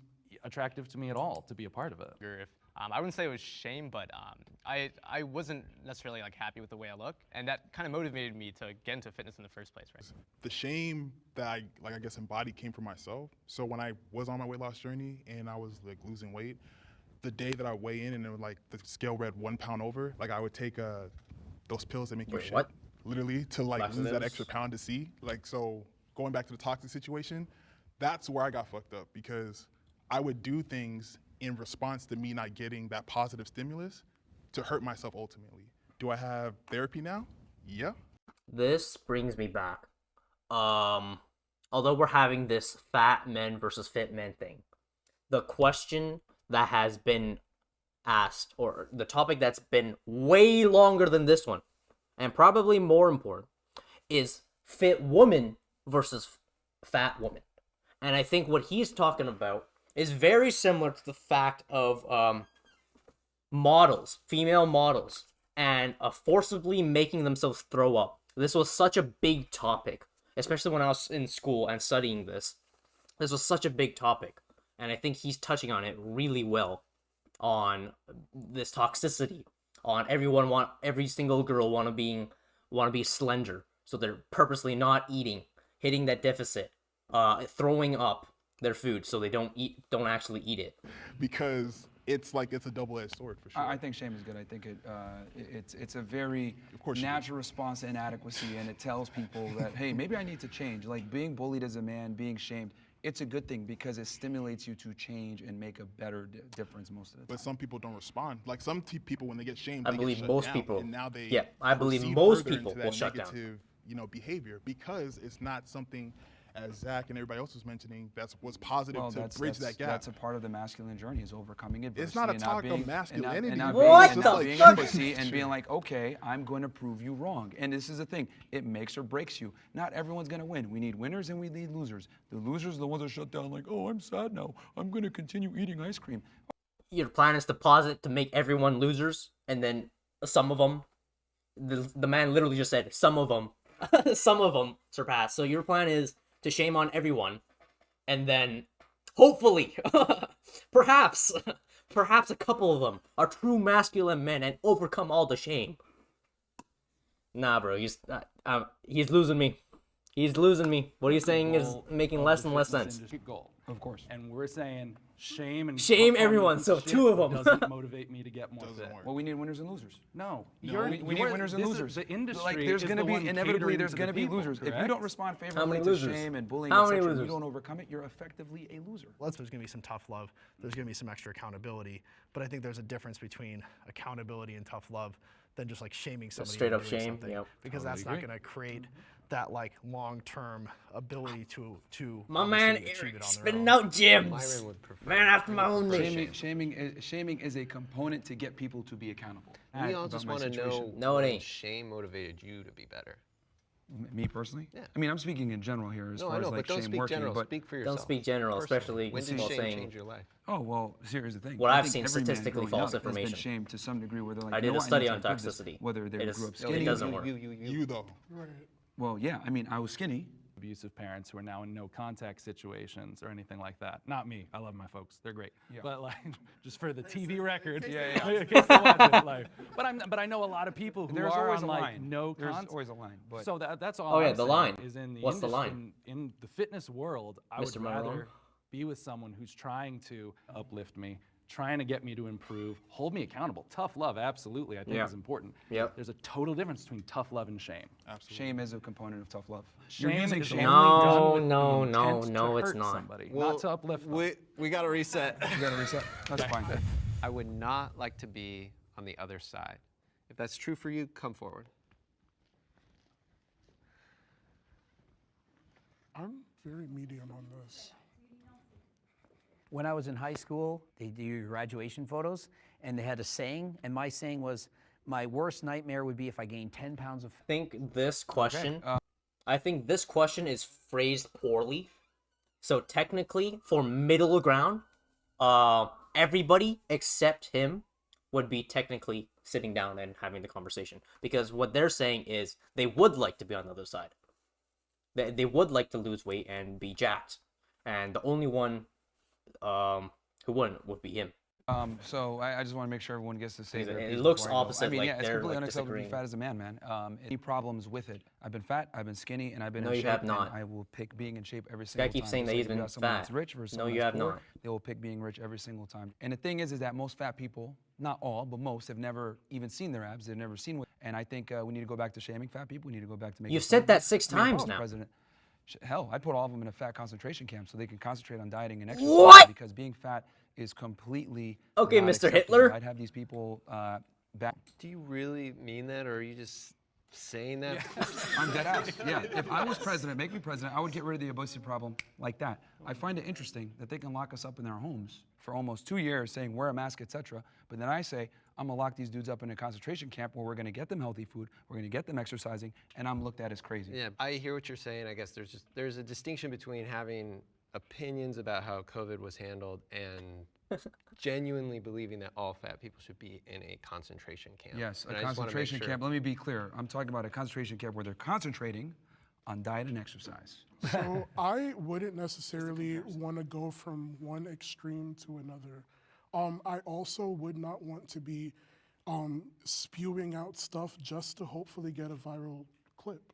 attractive to me at all to be a part of it. If, I wouldn't say it was shame, but I wasn't necessarily like happy with the way I look, and that kind of motivated me to get into fitness in the first place, right? The shame that I guess embodied came from myself. So when I was on my weight loss journey and I was like losing weight, the day that I weigh in and it was like the scale read 1 pound over, like I would take those pills that make you Wait, shit, what? literally to like lose that Laxatives? extra pound to see. Like, so going back to the toxic situation, that's where I got fucked up, because I would do things in response to me not getting that positive stimulus to hurt myself ultimately. Do I have therapy now? Yeah. This brings me back. Although we're having this fat men versus fit men thing, the question that has been asked, or the topic that's been way longer than this one, and probably more important, is fit woman versus fat woman. And I think what he's talking about is very similar to the fact of models, female models, and forcibly making themselves throw up. This was such a big topic, especially when I was in school and studying this. This was such a big topic, and I think he's touching on it really well, on this toxicity, on every single girl want to be slender, so they're purposely not eating, hitting that deficit, throwing up their food so they don't actually eat it. Because it's a double-edged sword for sure. I think shame is good. I think it's a very natural response to inadequacy, and it tells people that, hey, maybe I need to change. Like being bullied as a man, being shamed, it's a good thing because it stimulates you to change and make a better difference most of the time. But some people don't respond. Like some people, when they get shamed, I they believe get shut most down, people. And now they Yeah, I believe proceed most further people into that will shut down. negative, behavior, because it's not something, as Zach and everybody else was mentioning, was positive to bridge that gap. That's a part of the masculine journey, is overcoming adversity. It's not a and talk being, of masculinity. And not What being, and the not being fuck? a pussy and being like, okay, I'm going to prove you wrong. And this is the thing, it makes or breaks you. Not everyone's going to win. We need winners and we need losers. The losers are the ones that shut down like, oh, I'm sad now. I'm going to continue eating ice cream. Your plan is to pause it to make everyone losers, and then some of them The man literally just said some of them, some of them surpass. So your plan is to shame on everyone, and then hopefully, perhaps a couple of them are true masculine men and overcome all the shame. Nah, bro, he's losing me. He's losing me. What he's saying is making less and less sense. Goal. Of course. And we're saying shame everyone, so shit 2 of them. doesn't motivate me to get more fit. Well, we need winners and losers. No, we need winners and losers. The industry like there's is going to the be one inevitably catering there's to going to the be people, losers. If you correct? don't respond many favorably to losers? shame and bullying, How many etc., losers? you don't overcome it, you're effectively a loser. There's going to be some tough love. There's going to be some extra accountability. But I think there's a difference between accountability and tough love than just like shaming somebody. straight into up doing shame, something. yep. Because that's not going to create that like long-term ability to My man obviously achieve Eric it on their spitting own. out gems. Myron would prefer Man after my own nation. Shaming is a component to get people to be accountable. We all just want to know No, it when ain't. shame motivated you to be better. Me personally? Yeah. I mean, I'm speaking in general here as No, far I know, as like but don't shame speak working, general. but Speak for yourself. Don't speak general, Personally. especially When did people shame saying change your life? oh well, here's the thing. What I I've think seen every man statistically growing false up has been information. shamed to some degree where they're like, I you did know a what, study need on to improve this, toxicity. whether they grew up It skinny. doesn't work. You though. Right. Well, yeah, I mean, I was skinny. Abusive parents who are now in no contact situations or anything like that. Not me. I love my folks. They're great. Yeah. But like, just for the TV record. Yeah. In case they watch it, like, but I know a lot of people who There's are always on a like line. no There's contact. always a line. But So that's all. Oh, yeah, I'm the saying line. is in the What's the industry, line? in the fitness world. I would Mr. Marone? rather be with someone who's trying to uplift me, trying to get me to improve, hold me accountable. Tough love, absolutely, I think Yeah. is important. Yep. There's a total difference between tough love and shame. Absolutely. shame is a component of tough love. Shame You're using is shame. only No, done with no, the no, intent no, to it's hurt not. somebody, not to uplift them. We got to reset. You gotta reset. That's fine. I would not like to be on the other side. If that's true for you, come forward. I'm very medium on this. When I was in high school, they do your graduation photos, and they had a saying, and my saying was, my worst nightmare would be if I gained 10 pounds of I think this question, I think this question is phrased poorly. So technically, for middle ground, everybody except him would be technically sitting down and having the conversation. Because what they're saying is they would like to be on the other side. They would like to lose weight and be jacked. And the only one who wouldn't would be him. So I just want to make sure everyone gets to say their It piece looks before I go. opposite, I mean, like yeah, it's they're, completely like, unacceptable to be disagreeing. fat as a man, man. Any problems with it? I've been fat, I've been skinny, and I've been No, in you shape. have not. And I will pick being in shape every guy single time. keeps saying Just that like he's if you been got someone that's fat. rich versus No, someone you that's have poor, not. they will pick being rich every single time. And the thing is that most fat people, not all, but most, have never even seen their abs. They've never seen what. And I think we need to go back to shaming fat people. We need to go back to making. You've fun said of them. that 6 I mean, if I times was now. President, hell, I'd put all of them in a fat concentration camp so they can concentrate on dieting and exercise. What? Because being fat is completely Okay, not Mr. acceptable. Hitler. I'd have these people back. Do you really mean that, or are you just saying that? I'm dead ass. Yeah. If I was president, make me president, I would get rid of the obesity problem like that. I find it interesting that they can lock us up in their homes for almost 2 years saying wear a mask, etc. But then I say I'm gonna lock these dudes up in a concentration camp where we're gonna get them healthy food, we're gonna get them exercising, and I'm looked at as crazy. Yeah, I hear what you're saying. I guess there's a distinction between having opinions about how COVID was handled and genuinely believing that all fat people should be in a concentration camp. Yes, And a I just wanna make concentration sure- camp. Let me be clear. I'm talking about a concentration camp where they're concentrating on diet and exercise. So I wouldn't necessarily want to go from one extreme to another. I also would not want to be spewing out stuff just to hopefully get a viral clip.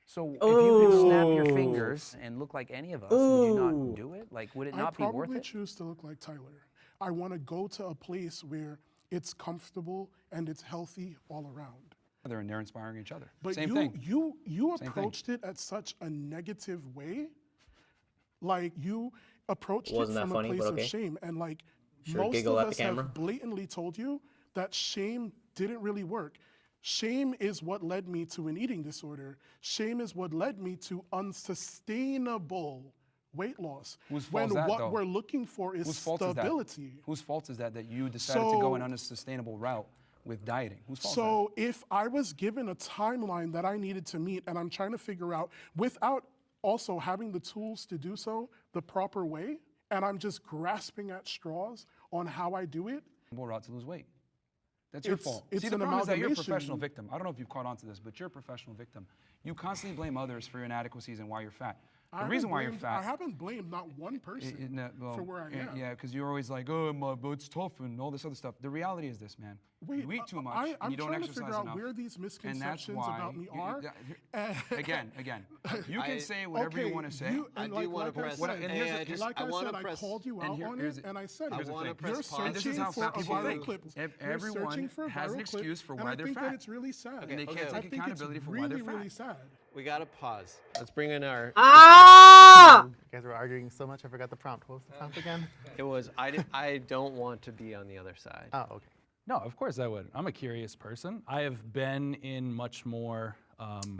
So if you could snap Ooh. your fingers and look like any of us, would you Ooh. not do it? Like, would it I not be worth probably it? choose to look like Tyler. I want to go to a place where it's comfortable and it's healthy all around. And they're inspiring each other. But Same you, thing. you Same thing. approached it at such a negative way. Like you approached Wasn't it that from funny, a place but of okay. shame, and like Sure, most giggle of at the us camera. have blatantly told you that shame didn't really work. Shame is what led me to an eating disorder. Shame is what led me to unsustainable weight loss. Whose fault when is that, what though? we're looking for is Whose fault is that? stability. Whose fault is that you decided to go an So- unsustainable route with dieting? Whose fault is So if I was given a timeline that I needed to meet and I'm trying to figure out without also having the tools to do so the proper way, and I'm just grasping at straws on how I do it, that? Route to lose weight. That's your fault. It's See, the an problem is that you're a amalgamation. professional victim. I don't know if you've caught on to this, but you're a professional victim. You constantly blame others for your inadequacies and why you're fat. The reason why you're fat. I haven't blamed not one person for where I am. Yeah, because you're always like, oh, but it's tough and all this other stuff. The reality is this, man. Wait, you eat too much and you don't I'm trying to exercise figure out enough. where these And that's misconceptions why about me are. Again, you can say whatever you want to say. I do want to press. Like I said, I called you out on it, and I said, you're searching for a viral clip. Everyone has an excuse for why they're I think fat. that it's really sad. And they can't take accountability for why they're fat. really sad. We gotta pause. Let's bring in our. Ah! You guys were arguing so much, I forgot the prompt. What was the prompt again? It was I don't want to be on the other side. Oh, okay. No, of course I would. I'm a curious person. I have been in much more.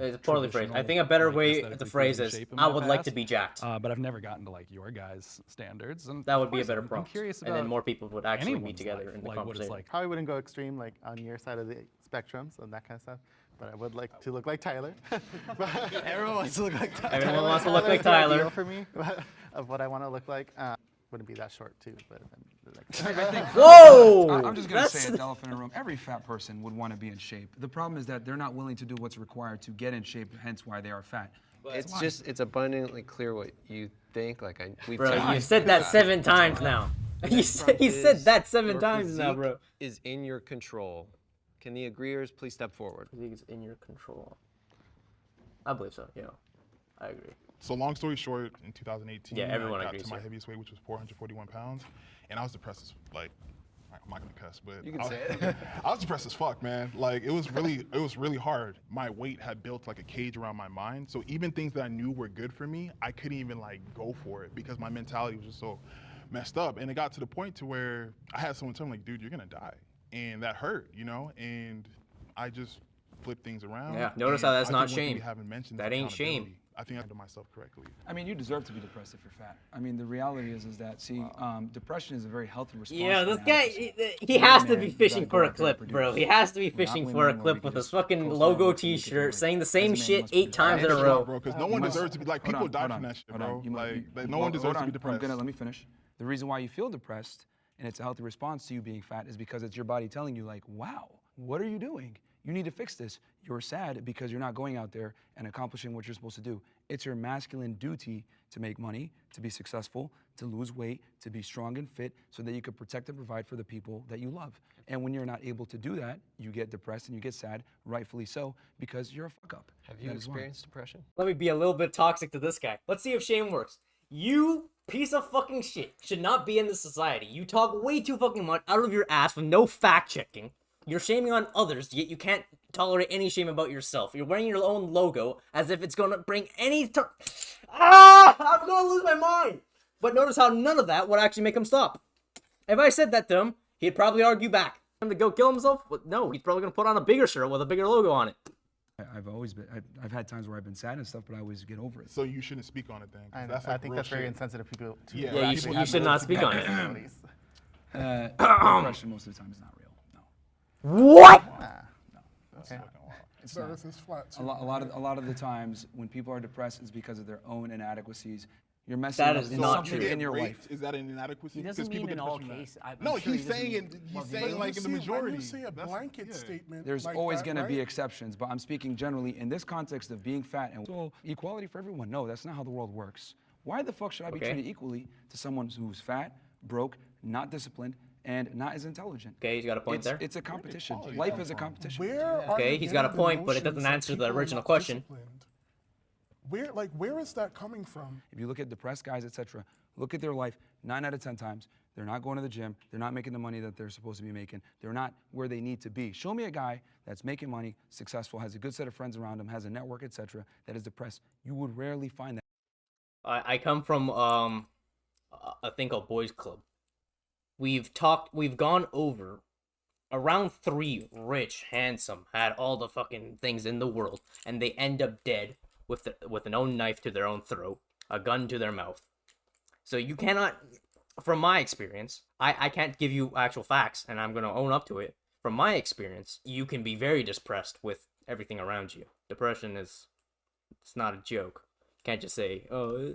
It's poorly phrased. I think a better way to phrase is, I would like to be jacked. But I've never gotten to like your guys' standards. And That would of be a course, better I'm prompt. curious And about then more people would actually anyone's meet together life, in the like what it's conversation. like. Probably wouldn't go extreme like on your side of the spectrum, so that kind of stuff. But I would like to look like Tyler. Everyone wants to look like that. Everyone wants to look like Tyler's the Tyler. ideal for me of what I want to look like. Wouldn't be that short too, but Whoa! I'm just going to That's- say it, the elephant in the room. Every fat person would want to be in shape. The problem is that they're not willing to do what's required to get in shape, hence why they are fat. It's abundantly clear what you think. Like we've Bro, tried. you said that 7 times now. He said that 7 Your times now, physique bro. Is in your control. Can the agreeers please step forward? I think it's in your control. I believe so. Yeah, I agree. So long story short, in 2018, Yeah, everyone I got agrees to my here. heaviest weight, which was 441 pounds, and I was depressed as like. I'm not gonna cuss, but You can say it. I was depressed as fuck, man. Like it was really hard. My weight had built like a cage around my mind. So even things that I knew were good for me, I couldn't even like go for it because my mentality was just so messed up. And it got to the point to where I had someone tell me like, dude, you're gonna die. And that hurt, you know? And I just flipped things around. Yeah, notice And how that's I not think one thing shame. we haven't mentioned is That ain't shame. accountability. I think I did myself correctly. I mean, you deserve to be depressed if you're fat. I mean, the reality is that, see, depression is a very healthy response. Yeah, to this inadequacy. guy, he has to Man, be you fishing gotta for go a out there and clip, bro. produce. He has to be We're not fishing women for a where we clip can with his just fucking post logo our looks and make it t-shirt work. saying the As a same man, shit must 8 be times in a depressed. row. Bro, because no one deserves to be like, people die from that shit, Hold on, bro. you might- Like no one deserves to be I'm depressed. let me finish. The reason why you feel depressed and it's a healthy response to you being fat is because it's your body telling you like, wow, what are you doing? You need to fix this. You're sad because you're not going out there and accomplishing what you're supposed to do. It's your masculine duty to make money, to be successful, to lose weight, to be strong and fit so that you can protect and provide for the people that you love. And when you're not able to do that, you get depressed and you get sad, rightfully so, because you're a fuck up. Have you That is why. experienced depression? Let me be a little bit toxic to this guy. Let's see if shame works. You piece of fucking shit should not be in this society. You talk way too fucking much out of your ass with no fact checking. You're shaming on others, yet you can't tolerate any shame about yourself. You're wearing your own logo as if it's gonna bring any I'm gonna lose my mind! But notice how none of that would actually make him stop. If I said that to him, he'd probably argue back. Him to go kill himself? Well, no, he's probably gonna put on a bigger shirt with a bigger logo on it. I've always been, I've had times where I've been sad and stuff, but I always get over it. So you shouldn't speak on it then. 'Cause I, that's I like think real that's very shit. insensitive people to Yeah, Yeah, people you have should no not speak on it. disabilities. Depression most of the time is not real. No. What? That's fucking wild. The earth is flat. A lot of the times when people are depressed, it's because of their own inadequacies. You're messing That up is in not something true. in your Raped, life. Is that an inadequacy? He doesn't 'Cause people mean in get all depression from that. cases. I'm No, sure he's he doesn't saying mean- he's well, saying like in the majority. When you say a That's- blanket yeah. statement, There's like always that, going to be right? exceptions, but I'm speaking generally in this context of being fat and so equality for everyone. No, that's not how the world works. Why the fuck should I be Okay. treated equally to someone who's fat, broke, not disciplined, and not as intelligent? Okay, he's got a point there. It's a competition. Life is a competition. Where are Okay, you he's got a getting the point, but it notions doesn't that answer the people are original not question. disciplined? Where is that coming from? If you look at depressed guys, etc., look at their life 9 out of 10 times. They're not going to the gym. They're not making the money that they're supposed to be making. They're not where they need to be. Show me a guy that's making money, successful, has a good set of friends around him, has a network, etc., that is depressed. You would rarely find that. I come from a thing called Boys Club. We've gone over around 3 rich, handsome, had all the fucking things in the world, and they end up dead with an own knife to their own throat, a gun to their mouth. So you cannot, from my experience, I can't give you actual facts, and I'm gonna own up to it. From my experience, you can be very depressed with everything around you. Depression it's not a joke. Can't just say, oh,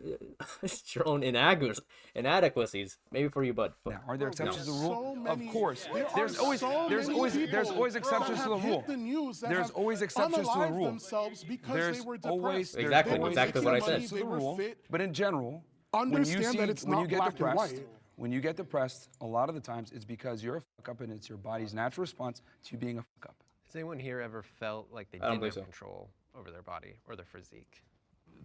it's your own inadequacies. Maybe for you, bud. But Now, are there exceptions to the So rule? many- Of course. there There's are always so there's many always there's people always that exceptions to the have rule. hit the news that There's have always exceptions to the unalived rule. themselves because There's they were always depressed. Exactly, They were exactly making what I money, said. they to the were rule. fit. But in general, Understand that it's when not you get black and depressed, white. when you get depressed, a lot of the times it's because you're a fuck up and it's your body's natural response to you being a fuck up. Has anyone here ever felt like they I don't didn't have believe so. control over their body or their physique?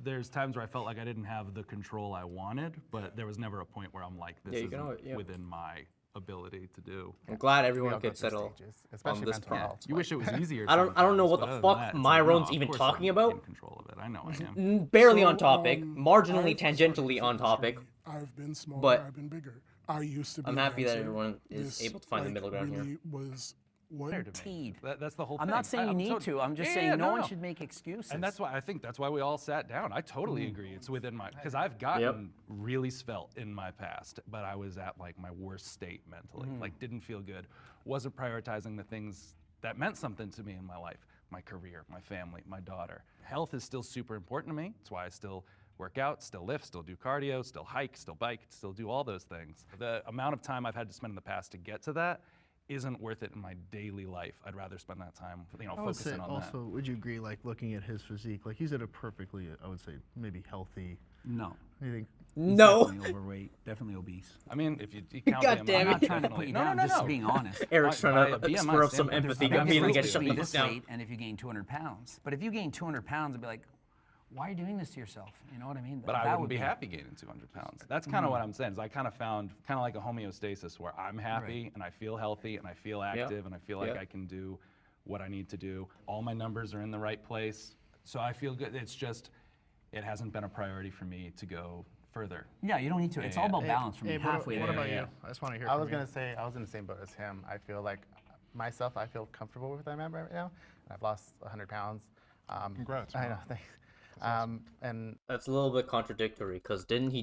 There's times where I felt like I didn't have the control I wanted, but there was never a point where I'm like, this Yeah, you isn't can always- yeah. within my ability to do. I'm glad We everyone all go could through settle stages, on especially this mental point. health. You wish it was easier. I don't know sometimes, what but the other fuck than that, it's Myron's like, no, even of course talking I'm about. in control of it. I know I am. Barely So, on topic, marginally, I've started tangentially on this topic. journey. I've been smaller, but I've been bigger. I used to be I'm a happy that dancer. everyone is This, able to find the like, middle ground here. really was what Teed. That's the whole I'm thing. not saying you need to. I'm just saying no one should make excuses. And that's why I think that's why we all sat down. I totally agree. It's within my because I've gotten really svelte in my past, but I was at like my worst state mentally. Like didn't feel good. Wasn't prioritizing the things that meant something to me in my life. My career, my family, my daughter. Health is still super important to me. That's why I still work out, still lift, still do cardio, still hike, still bike, still do all those things. The amount of time I've had to spend in the past to get to that isn't worth it in my daily life. I'd rather spend that time, I would say focusing on also, would you agree, like looking at his physique, like he's at a perfectly, I would say, maybe healthy. No. You think? No. Definitely overweight. Definitely obese. that. I mean, if you count God BMI, damn I'm it. not trying to put you down. Just being honest. Eric's By trying a to BMI stir up some standpoint, empathy. there's Got me to difference get shut between the this fuck down. weight and if you gain 200 pounds. But if you gain 200 pounds, it'd be like, why are you doing this to yourself? You know what I mean? But I That wouldn't would be happy gaining 200 pounds. That's kind of what I'm saying. Is I kind of found kind of like a homeostasis where I'm happy and I feel healthy and I feel active and I feel like I can do what I need to do. All my numbers are in the right place, so I feel good. It's just it hasn't been a priority for me to go further. Yeah, you don't need to. It's all about balance from halfway What there. about you? I just want to hear I from was you. gonna say I was in the same boat as him. I feel like myself. I feel comfortable with where I'm at right now. I've lost 100 pounds. Congrats, I man. know. Thanks. And That's a little bit contradictory, because didn't they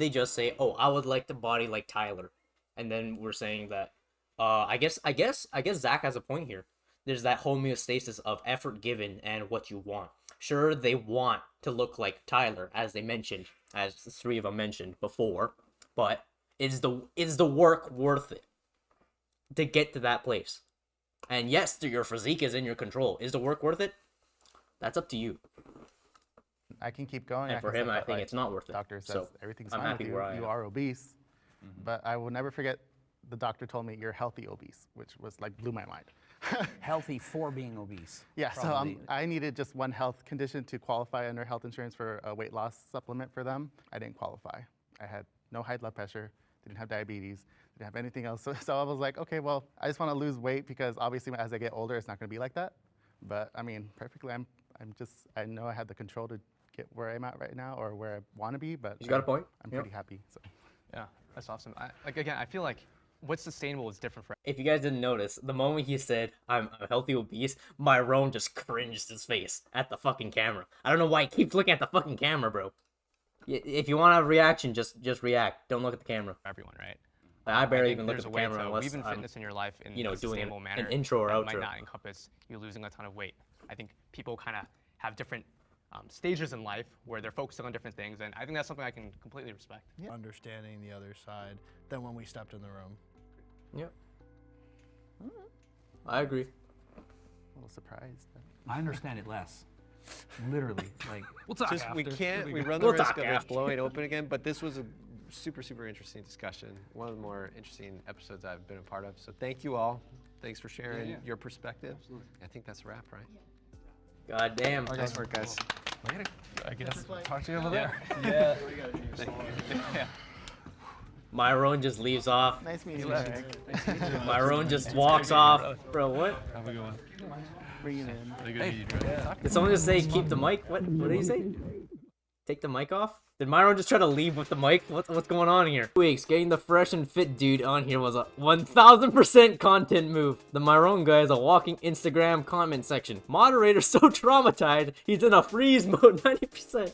just say, oh, I would like the body like Tyler? And then we're saying that, I guess Zach has a point here. There's that homeostasis of effort given and what you want. Sure, they want to look like Tyler, as they mentioned, as the three of them mentioned before, but is the work worth it to get to that place? And yes, your physique is in your control. Is the work worth it? That's up to you. I can keep going. And I for can him, say I that, think like, it's not worth it. Doctor says So, everything's I'm fine happy with you. where I You am. are obese, but I will never forget. The doctor told me you're healthy obese, which was like blew my mind. Healthy for being obese. Yeah, Probably. so I needed just one health condition to qualify under health insurance for a weight loss supplement for them. I didn't qualify. I had no high blood pressure, didn't have diabetes, didn't have anything else. So I was like, okay, well, I just want to lose weight because obviously as I get older, it's not going to be like that. But I mean, perfectly, I know I had the control to get where I'm at right now or where I want to be. But He's got a point. I'm Yep. pretty happy. So. Yeah, that's awesome. Again, I feel like what's sustainable is different for. If you guys didn't notice, the moment he said, I'm a healthy obese, Myron just cringed his face at the fucking camera. I don't know why he keeps looking at the fucking camera, bro. If you want a reaction, just react. Don't look at the camera. Everyone, right? I barely think even look at there's the a way camera to unless weave in I'm, fitness in your life in you know, a doing sustainable an manner. intro or that might outro. not encompass you losing a ton of weight. I think people kind of have different stages in life where they're focusing on different things, and I think that's something I can completely respect. Understanding the other side than when we stepped in the room. Yep. I agree. A little surprised. I understand it less. Literally, like We'll talk Just after. we run the We'll risk talk of it after. blowing open again. But this was a super interesting discussion. One of the more interesting episodes I've been a part of. So thank you all. Thanks for sharing your perspective. I think that's a wrap, right? God damn. Nice work, guys. I guess. Talk to you over there. Yeah. Yeah. Myron just leaves off. Nice meeting you. Eric. Myron just walks off. Bro, what? Have a good one. Bring it in. Did someone just say keep the mic? What did he say? Take the mic off? Did Myron just try to leave with the mic? What's going on here? Weeks, getting the fresh and fit dude on here was a 1000% content move. The Myron guy is a walking Instagram comment section. Moderator so traumatized, he's in a freeze mode, 90%.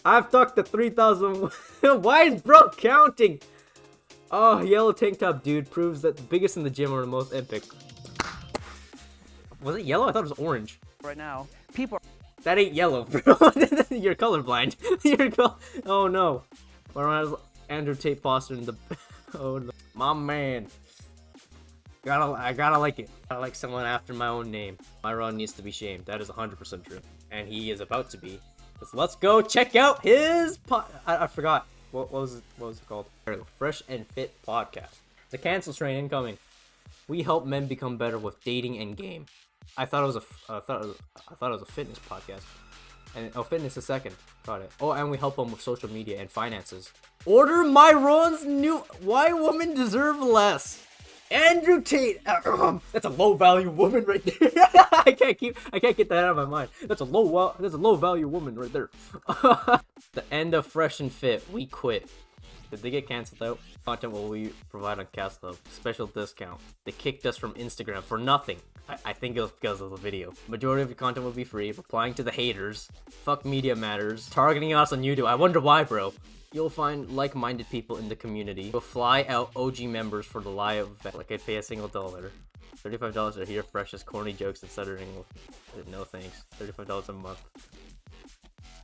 I've talked to 3,000. Why is bro counting? Oh, yellow tank top dude proves that the biggest in the gym are the most epic. Was it yellow? I thought it was orange. right now, people That ain't yellow, bro. You're colorblind. Oh no. Myron has Andrew Tate Foster in the. Oh no. My man. I gotta like it. I like someone after my own name. Myron needs to be shamed. That is 100% true. And he is about to be. So let's go check out his I forgot. What was it called? There we go. Fresh and Fit Podcast. The cancel train incoming. We help men become better with dating and game. I thought it was a fitness podcast. And fitness is second. Got it. Oh, and we help them with social media and finances. Order Myron's new Why Women Deserve Less. Andrew Tate. That's a low value woman right there. I can't get that out of my mind. That's a low value woman right there. The end of Fresh and Fit. We quit. Did they get canceled out? Content will we provide on Cast Love. Special discount. They kicked us from Instagram for nothing. I think it was because of the video. Majority of your content will be free. Replying to the haters. Fuck Media Matters. Targeting us on YouTube. I wonder why, bro. You'll find like-minded people in the community. We'll fly out OG members for the live event. Like I'd pay a single $1. $35 to hear Fresh's corny jokes and stuttering. No thanks. $35 a month.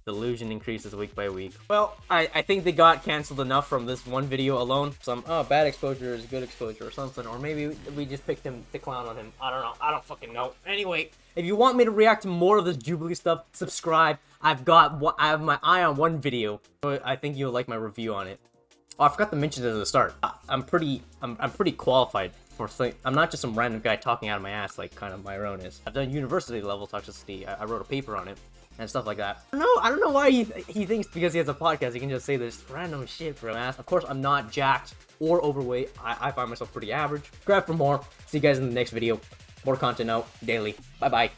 Delusion increases week by week. Well, I think they got canceled enough from this one video alone. Some bad exposure is good exposure or something. Or maybe we just picked him to clown on him. I don't know. I don't fucking know. Anyway, if you want me to react to more of this Jubilee stuff, subscribe. I have my eye on one video. I think you'll like my review on it. Oh, I forgot to mention this at the start. I'm pretty qualified for things. I'm not just some random guy talking out of my ass like kind of Myron is. I've done university level toxicity. I wrote a paper on it and stuff like that. I don't know why he thinks because he has a podcast he can just say this random shit, bro. Of course, I'm not jacked or overweight. I find myself pretty average. Subscribe for more. See you guys in the next video. More content out daily. Bye bye.